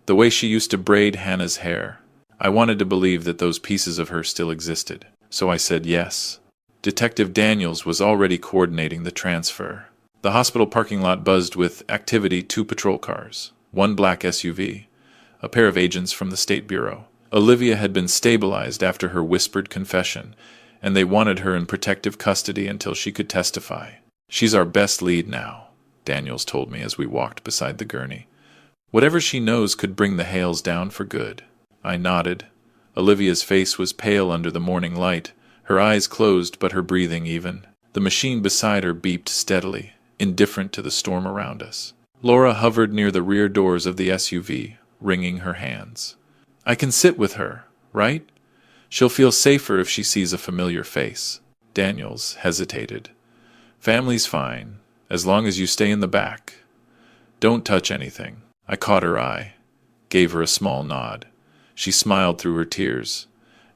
the way she used to braid Hannah's hair. I wanted to believe that those pieces of her still existed, so I said yes. Detective Daniels was already coordinating the transfer. The hospital parking lot buzzed with activity: 2 patrol cars, 1 black SUV, a pair of agents from the State Bureau. Olivia had been stabilized after her whispered confession, and they wanted her in protective custody until she could testify. She's our best lead now, Daniels told me as we walked beside the gurney. Whatever she knows could bring the Hales down for good. I nodded. Olivia's face was pale under the morning light, her eyes closed but her breathing even. The machine beside her beeped steadily, indifferent to the storm around us. Laura hovered near the rear doors of the SUV, wringing her hands. I can sit with her, right? She'll feel safer if she sees a familiar face. Daniels hesitated. Family's fine, as long as you stay in the back. Don't touch anything. I caught her eye, gave her a small nod. She smiled through her tears,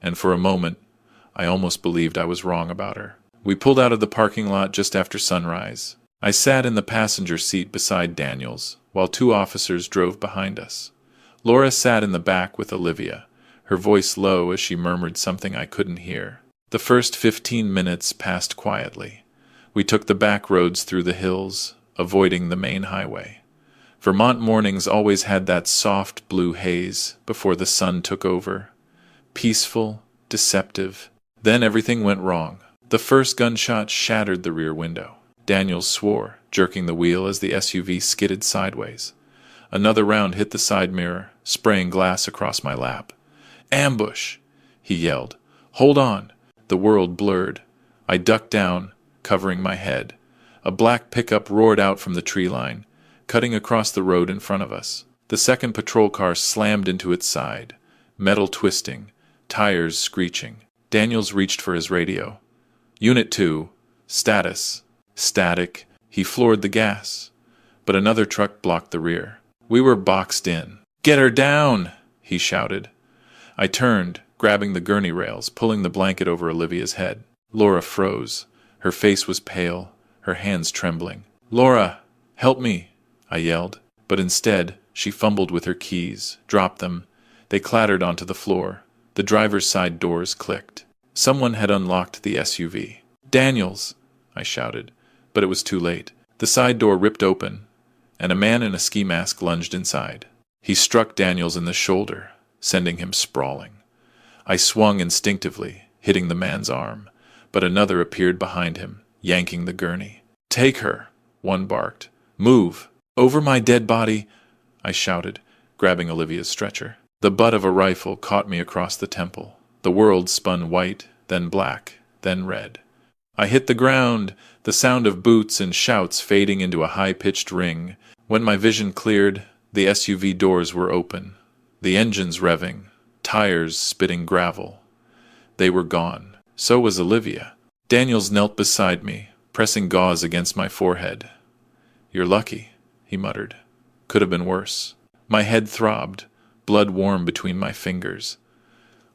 and for a moment, I almost believed I was wrong about her. We pulled out of the parking lot just after sunrise. I sat in the passenger seat beside Daniels, while 2 officers drove behind us. Laura sat in the back with Olivia, her voice low as she murmured something I couldn't hear. The first 15 minutes passed quietly. We took the back roads through the hills, avoiding the main highway. Vermont mornings always had that soft blue haze before the sun took over. Peaceful, deceptive. Then everything went wrong. The first gunshot shattered the rear window. Daniels swore, jerking the wheel as the SUV skidded sideways. Another round hit the side mirror, spraying glass across my lap. Ambush! He yelled. Hold on! The world blurred. I ducked down, covering my head. A black pickup roared out from the tree line, cutting across the road in front of us. The second patrol car slammed into its side, metal twisting, tires screeching. Daniels reached for his radio. Unit 2, status. Static. He floored the gas, but another truck blocked the rear. We were boxed in. Get her down! He shouted. I turned, grabbing the gurney rails, pulling the blanket over Olivia's head. Laura froze. Her face was pale, her hands trembling. Laura, help me! I yelled, but instead, she fumbled with her keys, dropped them. They clattered onto the floor. The driver's side doors clicked. Someone had unlocked the SUV. Daniels! I shouted, but it was too late. The side door ripped open, and a man in a ski mask lunged inside. He struck Daniels in the shoulder, sending him sprawling. I swung instinctively, hitting the man's arm, but another appeared behind him, yanking the gurney. Take her! One barked. Move! Over my dead body! I shouted, grabbing Olivia's stretcher. The butt of a rifle caught me across the temple. The world spun white, then black, then red. I hit the ground, the sound of boots and shouts fading into a high-pitched ring. When my vision cleared, the SUV doors were open, the engines revving, tires spitting gravel. They were gone. So was Olivia. Daniels knelt beside me, pressing gauze against my forehead. You're lucky, he muttered. Could have been worse. My head throbbed, blood warm between my fingers.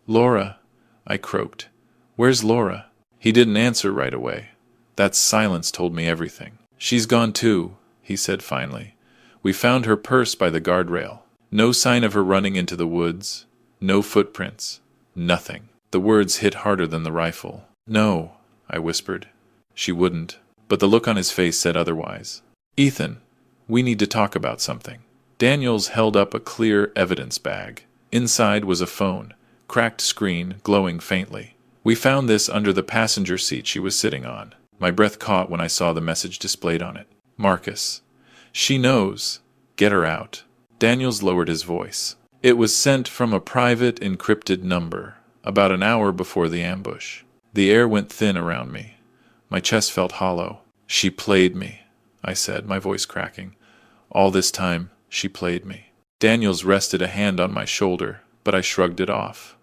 Laura, I croaked. "Where's Laura?" He didn't answer right away. That silence told me everything. "She's gone too," he said finally. "We found her purse by the guardrail. No sign of her running into the woods. No footprints. Nothing." The words hit harder than the rifle. "No," I whispered. She wouldn't, but the look on his face said otherwise. "Ethan, we need to talk about something." Daniels held up a clear evidence bag. Inside was a phone, cracked screen glowing faintly. "We found this under the passenger seat she was sitting on." My breath caught when I saw the message displayed on it. "Marcus. She knows. Get her out." Daniels lowered his voice. "It was sent from a private encrypted number, about an hour before the ambush." The air went thin around me. My chest felt hollow. "She played me," I said, my voice cracking. "All this time, she played me." Daniels rested a hand on my shoulder, but I shrugged it off.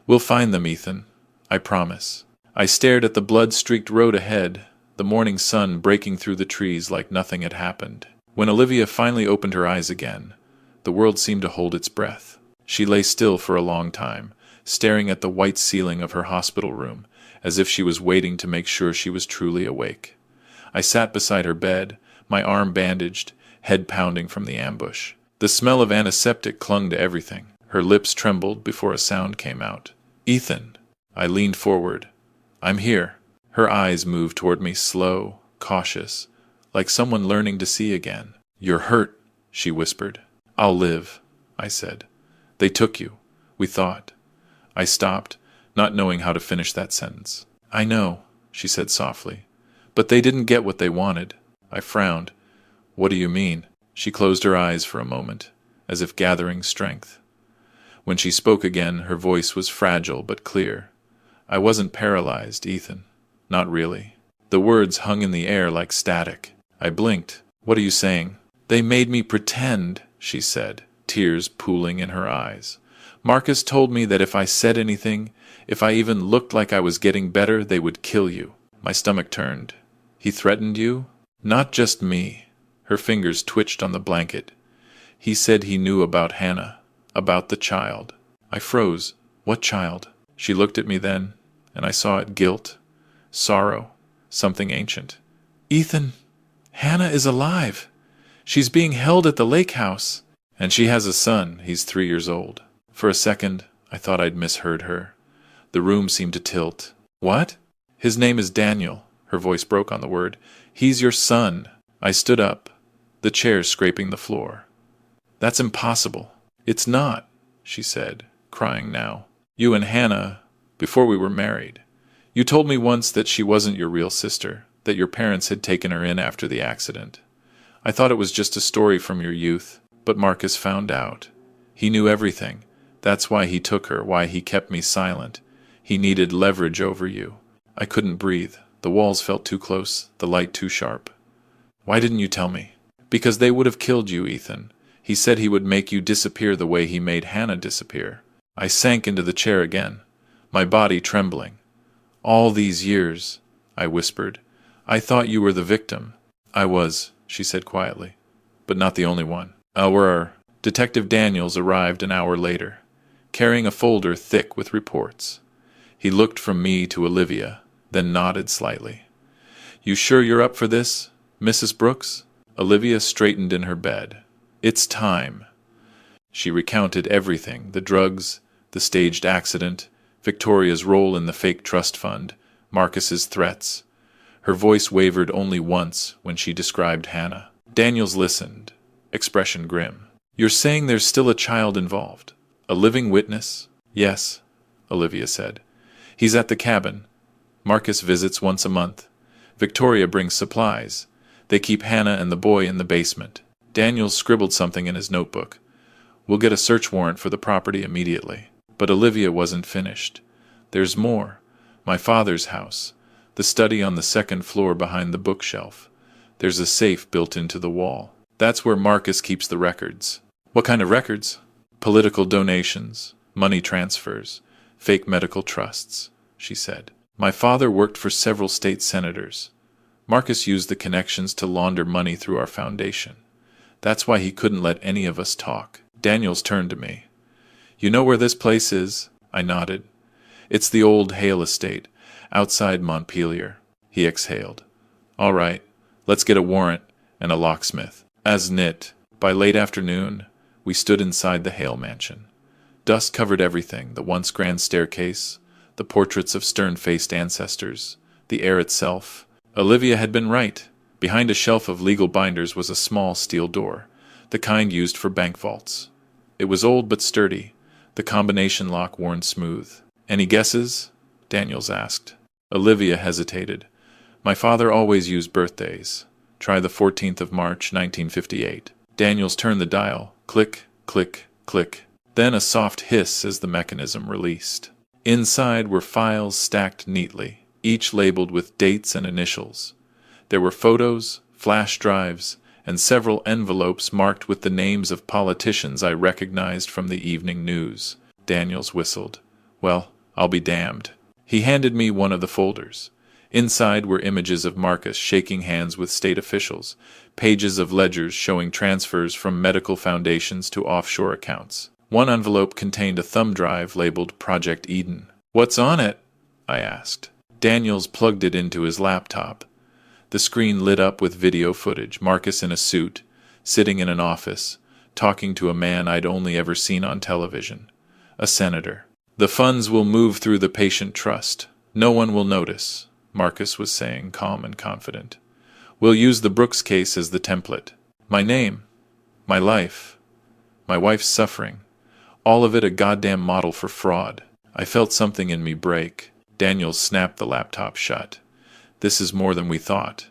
"We'll find them, Ethan. I promise." I stared at the blood-streaked road ahead, the morning sun breaking through the trees like nothing had happened. When Olivia finally opened her eyes again, the world seemed to hold its breath. She lay still for a long time, staring at the white ceiling of her hospital room, as if she was waiting to make sure she was truly awake. I sat beside her bed, my arm bandaged, head pounding from the ambush. The smell of antiseptic clung to everything. Her lips trembled before a sound came out. "Ethan." I leaned forward. "I'm here." Her eyes moved toward me, slow, cautious, like someone learning to see again. "You're hurt," she whispered. "I'll live," I said. "They took you. We thought." I stopped, not knowing how to finish that sentence. "I know," she said softly. "But they didn't get what they wanted." I frowned. "What do you mean?" She closed her eyes for a moment, as if gathering strength. When she spoke again, her voice was fragile but clear. "I wasn't paralyzed, Ethan. Not really." The words hung in the air like static. I blinked. "What are you saying?" "They made me pretend," she said, tears pooling in her eyes. "Marcus told me that if I said anything, if I even looked like I was getting better, they would kill you." My stomach turned. "He threatened you?" "Not just me." Her fingers twitched on the blanket. "He said he knew about Hannah, about the child." I froze. "What child?" She looked at me then, and I saw it: guilt, sorrow, something ancient. "Ethan, Hannah is alive. She's being held at the lake house. And she has a son. He's 3 years old." For a second, I thought I'd misheard her. The room seemed to tilt. "What?" "His name is Daniel." Her voice broke on the word. "He's your son." I stood up, the chair scraping the floor. "That's impossible." "It's not," she said, crying now. "You and Hannah, before we were married. You told me once that she wasn't your real sister, that your parents had taken her in after the accident. I thought it was just a story from your youth, but Marcus found out. He knew everything. That's why he took her, why he kept me silent. He needed leverage over you." I couldn't breathe. The walls felt too close, the light too sharp. "Why didn't you tell me?" "Because they would have killed you, Ethan. He said he would make you disappear the way he made Hannah disappear." I sank into the chair again, my body trembling. "All these years," I whispered, "I thought you were the victim." "I was," she said quietly, "but not the only one." Detective Daniels arrived an hour later, carrying a folder thick with reports. He looked from me to Olivia, then nodded slightly. "You sure you're up for this, Mrs. Brooks?" Olivia straightened in her bed. "It's time." She recounted everything: the drugs, the staged accident, Victoria's role in the fake trust fund, Marcus's threats. Her voice wavered only once when she described Hannah. Daniels listened, expression grim. "You're saying there's still a child involved? A living witness?" "Yes," Olivia said. "He's at the cabin. Marcus visits once a month. Victoria brings supplies. They keep Hannah and the boy in the basement." Daniels scribbled something in his notebook. "We'll get a search warrant for the property immediately." But Olivia wasn't finished. "There's more. My father's house. The study on the second floor behind the bookshelf. There's a safe built into the wall. That's where Marcus keeps the records." "What kind of records?" "Political donations, money transfers, fake medical trusts," she said. "My father worked for several state senators. Marcus used the connections to launder money through our foundation. That's why he couldn't let any of us talk." Daniels turned to me. "You know where this place is?" I nodded. It's the old Hale estate, outside Montpelier. He exhaled. All right, let's get a warrant and a locksmith. As knit, by late afternoon, we stood inside the Hale mansion. Dust covered everything, the once grand staircase, the portraits of stern-faced ancestors, the air itself. Olivia had been right. Behind a shelf of legal binders was a small steel door, the kind used for bank vaults. It was old but sturdy, the combination lock worn smooth. Any guesses? Daniels asked. Olivia hesitated. My father always used birthdays. Try the 14th of March, 1958. Daniels turned the dial. Click, click, click. Then a soft hiss as the mechanism released. Inside were files stacked neatly, each labeled with dates and initials. There were photos, flash drives, and several envelopes marked with the names of politicians I recognized from the evening news. Daniels whistled. Well, I'll be damned. He handed me one of the folders. Inside were images of Marcus shaking hands with state officials, pages of ledgers showing transfers from medical foundations to offshore accounts. One envelope contained a thumb drive labeled Project Eden. What's on it? I asked. Daniels plugged it into his laptop. The screen lit up with video footage, Marcus in a suit, sitting in an office, talking to a man I'd only ever seen on television. A senator. The funds will move through the patient trust. No one will notice, Marcus was saying, calm and confident. We'll use the Brooks case as the template. My name. My life. My wife's suffering. All of it a goddamn model for fraud. I felt something in me break. Daniels snapped the laptop shut. This is more than we thought.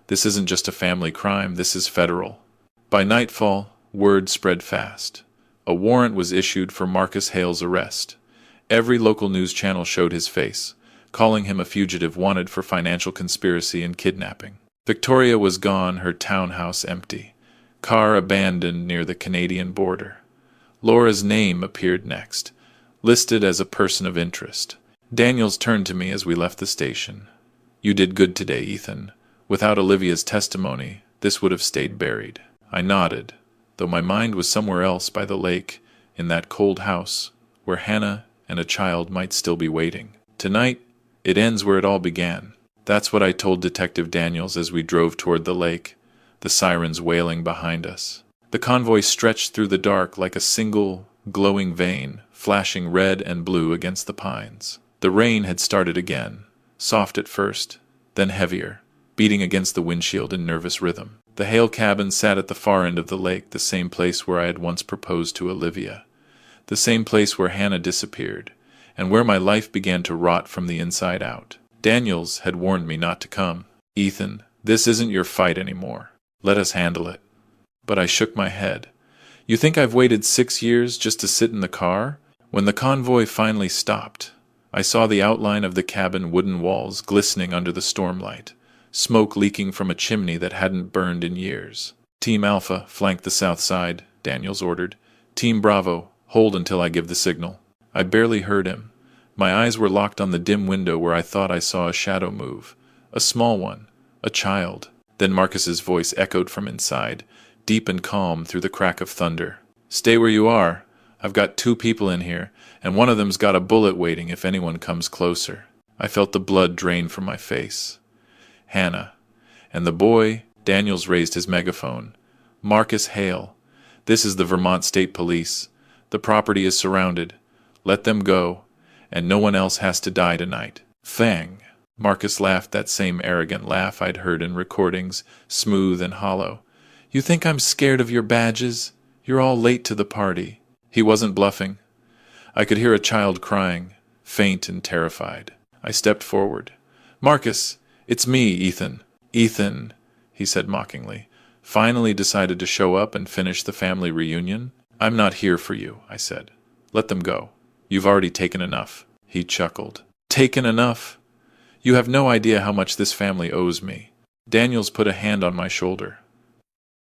This isn't just a family crime, this is federal. By nightfall, word spread fast. A warrant was issued for Marcus Hale's arrest. Every local news channel showed his face, calling him a fugitive wanted for financial conspiracy and kidnapping. Victoria was gone, her townhouse empty. Car abandoned near the Canadian border. Laura's name appeared next, listed as a person of interest. Daniels turned to me as we left the station. You did good today, Ethan. Without Olivia's testimony, this would have stayed buried. I nodded, though my mind was somewhere else by the lake, in that cold house, where Hannah and a child might still be waiting. Tonight, it ends where it all began. That's what I told Detective Daniels as we drove toward the lake, the sirens wailing behind us. The convoy stretched through the dark like a single, glowing vein, flashing red and blue against the pines. The rain had started again, soft at first, then heavier, beating against the windshield in nervous rhythm. The Hale cabin sat at the far end of the lake, the same place where I had once proposed to Olivia, the same place where Hannah disappeared, and where my life began to rot from the inside out. Daniels had warned me not to come. Ethan, this isn't your fight anymore. Let us handle it. But I shook my head. You think I've waited 6 years just to sit in the car? When the convoy finally stopped, I saw the outline of the cabin wooden walls glistening under the stormlight, smoke leaking from a chimney that hadn't burned in years. Team Alpha, flank the south side, Daniels ordered. Team Bravo, hold until I give the signal. I barely heard him. My eyes were locked on the dim window where I thought I saw a shadow move. A small one. A child. Then Marcus's voice echoed from inside, deep and calm through the crack of thunder. Stay where you are. I've got 2 people in here, and one of them's got a bullet waiting if anyone comes closer. I felt the blood drain from my face. Hannah. And the boy, Daniels raised his megaphone. Marcus Hale. This is the Vermont State Police. The property is surrounded. Let them go, and no one else has to die tonight. Fang. Marcus laughed that same arrogant laugh I'd heard in recordings, smooth and hollow. You think I'm scared of your badges? You're all late to the party. He wasn't bluffing. I could hear a child crying, faint and terrified. I stepped forward. Marcus, it's me, Ethan. Ethan, he said mockingly, finally decided to show up and finish the family reunion? I'm not here for you, I said. Let them go. You've already taken enough. He chuckled. Taken enough? You have no idea how much this family owes me. Daniels put a hand on my shoulder.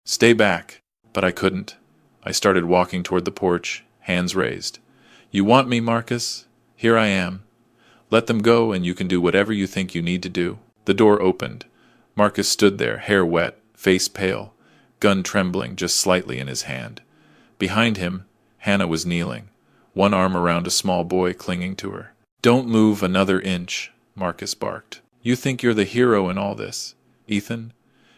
Stay back. But I couldn't. I started walking toward the porch, hands raised. You want me, Marcus? Here I am. Let them go and you can do whatever you think you need to do. The door opened. Marcus stood there, hair wet, face pale, gun trembling just slightly in his hand. Behind him, Hannah was kneeling, one arm around a small boy clinging to her. Don't move another inch, Marcus barked. You think you're the hero in all this, Ethan?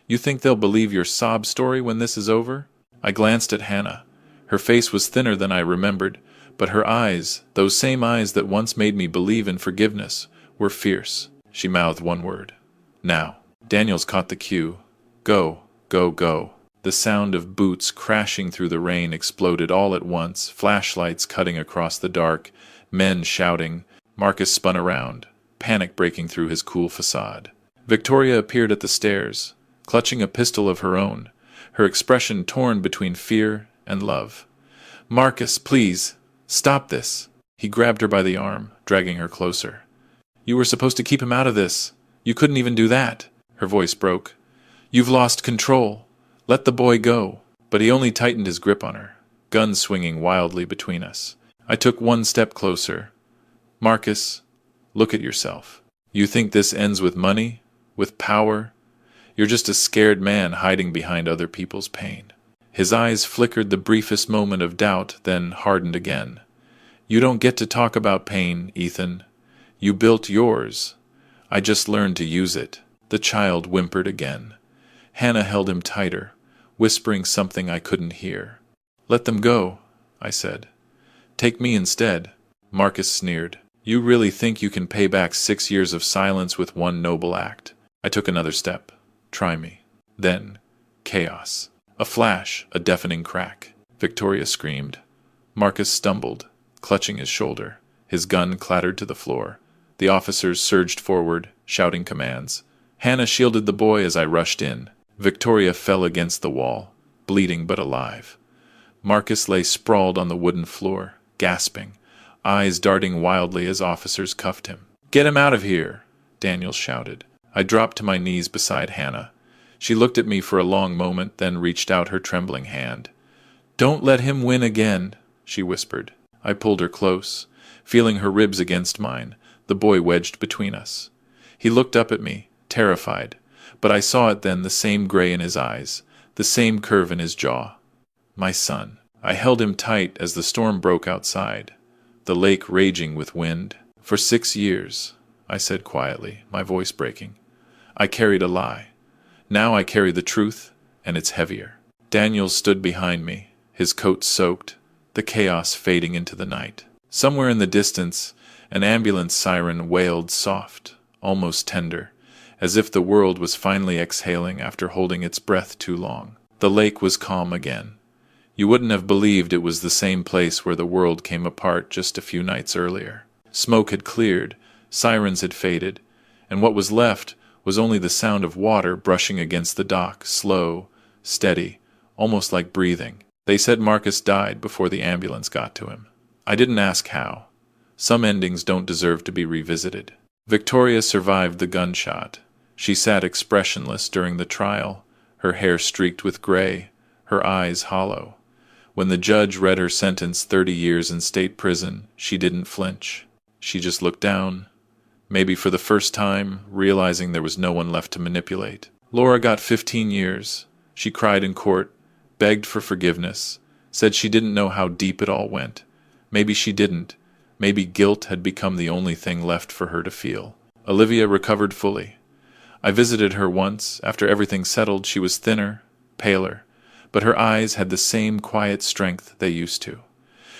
You think they'll believe your sob story when this is over? I glanced at Hannah. Her face was thinner than I remembered, but her eyes, those same eyes that once made me believe in forgiveness, were fierce. She mouthed one word. Now. Daniels caught the cue. Go, go, go. The sound of boots crashing through the rain exploded all at once, flashlights cutting across the dark, men shouting. Marcus spun around, panic breaking through his cool facade. Victoria appeared at the stairs, clutching a pistol of her own, her expression torn between fear and love. Marcus, please, stop this. He grabbed her by the arm, dragging her closer. You were supposed to keep him out of this. You couldn't even do that. Her voice broke. You've lost control. Let the boy go. But he only tightened his grip on her, guns swinging wildly between us. I took one step closer. Marcus, look at yourself. You think this ends with money? With power? You're just a scared man hiding behind other people's pain. His eyes flickered the briefest moment of doubt, then hardened again. You don't get to talk about pain, Ethan. You built yours. I just learned to use it. The child whimpered again. Hannah held him tighter, whispering something I couldn't hear. Let them go, I said. Take me instead. Marcus sneered. You really think you can pay back 6 years of silence with one noble act? I took another step. Try me. Then, chaos. A flash, a deafening crack. Victoria screamed. Marcus stumbled, clutching his shoulder. His gun clattered to the floor. The officers surged forward, shouting commands. Hannah shielded the boy as I rushed in. Victoria fell against the wall, bleeding but alive. Marcus lay sprawled on the wooden floor, gasping, eyes darting wildly as officers cuffed him. Get him out of here, Daniels shouted. I dropped to my knees beside Hannah. She looked at me for a long moment, then reached out her trembling hand. Don't let him win again, she whispered. I pulled her close, feeling her ribs against mine, the boy wedged between us. He looked up at me, terrified, but I saw it then, the same gray in his eyes, the same curve in his jaw. My son. I held him tight as the storm broke outside, the lake raging with wind. For 6 years, I said quietly, my voice breaking, I carried a lie. Now I carry the truth, and it's heavier. Daniels stood behind me, his coat soaked, the chaos fading into the night. Somewhere in the distance, an ambulance siren wailed soft, almost tender, as if the world was finally exhaling after holding its breath too long. The lake was calm again. You wouldn't have believed it was the same place where the world came apart just a few nights earlier. Smoke had cleared, sirens had faded, and what was left was only the sound of water brushing against the dock, slow, steady, almost like breathing. They said Marcus died before the ambulance got to him. I didn't ask how. Some endings don't deserve to be revisited. Victoria survived the gunshot. She sat expressionless during the trial, her hair streaked with gray, her eyes hollow. When the judge read her sentence, 30 years in state prison, she didn't flinch. She just looked down, maybe for the first time, realizing there was no one left to manipulate. Laura got 15 years. She cried in court, begged for forgiveness, said she didn't know how deep it all went. Maybe she didn't. Maybe guilt had become the only thing left for her to feel. Olivia recovered fully. I visited her once. After everything settled, she was thinner, paler, but her eyes had the same quiet strength they used to.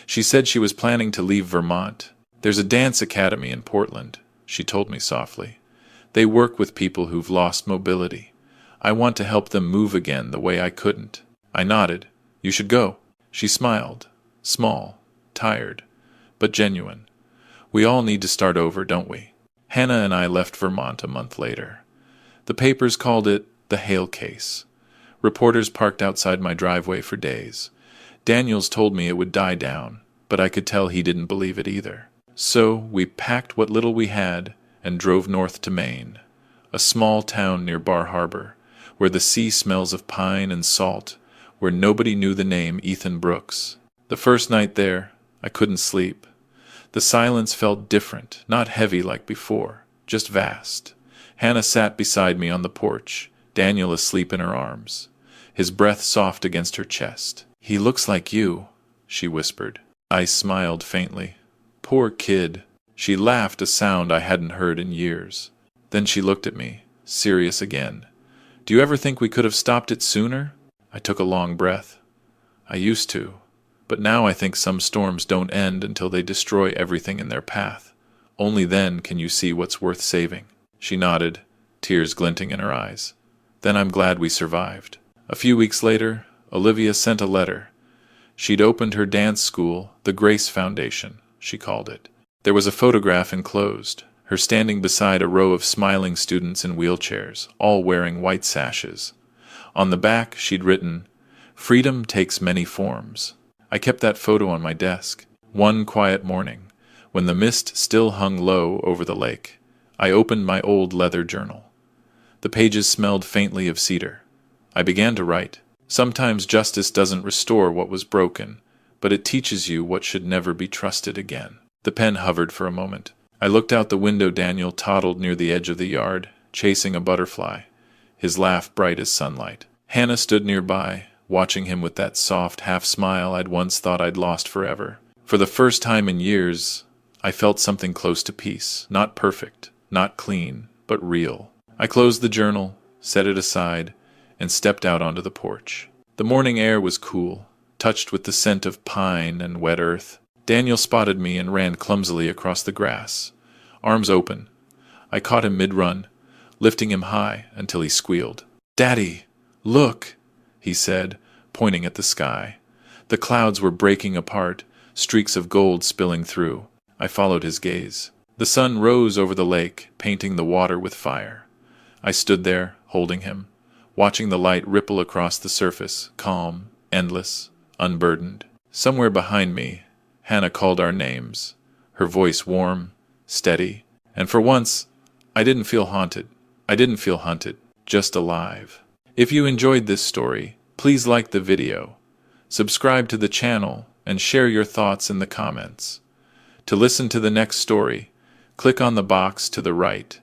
She said she was planning to leave Vermont. There's a dance academy in Portland, she told me softly. They work with people who've lost mobility. I want to help them move again the way I couldn't. I nodded. You should go. She smiled, small, tired, but genuine. We all need to start over, don't we? Hannah and I left Vermont a month later. The papers called it the Hale case. Reporters parked outside my driveway for days. Daniels told me it would die down, but I could tell he didn't believe it either. So we packed what little we had and drove north to Maine, a small town near Bar Harbor, where the sea smells of pine and salt, where nobody knew the name Ethan Brooks. The first night there, I couldn't sleep. The silence felt different, not heavy like before, just vast. Hannah sat beside me on the porch, Daniel asleep in her arms, his breath soft against her chest. He looks like you, she whispered. I smiled faintly. Poor kid. She laughed, a sound I hadn't heard in years. Then she looked at me, serious again. "Do you ever think we could have stopped it sooner?" I took a long breath. "I used to. But now I think some storms don't end until they destroy everything in their path. Only then can you see what's worth saving." She nodded, tears glinting in her eyes. "Then I'm glad we survived." A few weeks later, Olivia sent a letter. She'd opened her dance school, the Grace Foundation, she called it. There was a photograph enclosed, her standing beside a row of smiling students in wheelchairs, all wearing white sashes. On the back, she'd written, "Freedom takes many forms." I kept that photo on my desk. One quiet morning, when the mist still hung low over the lake, I opened my old leather journal. The pages smelled faintly of cedar. I began to write. Sometimes justice doesn't restore what was broken, but it teaches you what should never be trusted again. The pen hovered for a moment. I looked out the window. Daniel toddled near the edge of the yard, chasing a butterfly, his laugh bright as sunlight. Hannah stood nearby, watching him with that soft half-smile I'd once thought I'd lost forever. For the first time in years, I felt something close to peace. Not perfect, not clean, but real. I closed the journal, set it aside, and stepped out onto the porch. The morning air was cool, touched with the scent of pine and wet earth. Daniel spotted me and ran clumsily across the grass, arms open. I caught him mid-run, lifting him high until he squealed. "Daddy, look!" he said, pointing at the sky. The clouds were breaking apart, streaks of gold spilling through. I followed his gaze. The sun rose over the lake, painting the water with fire. I stood there, holding him, watching the light ripple across the surface, calm, endless, unburdened. Somewhere behind me, Hannah called our names, her voice warm, steady, and for once, I didn't feel haunted. I didn't feel hunted, just alive. If you enjoyed this story, please like the video, subscribe to the channel, and share your thoughts in the comments. To listen to the next story, click on the box to the right.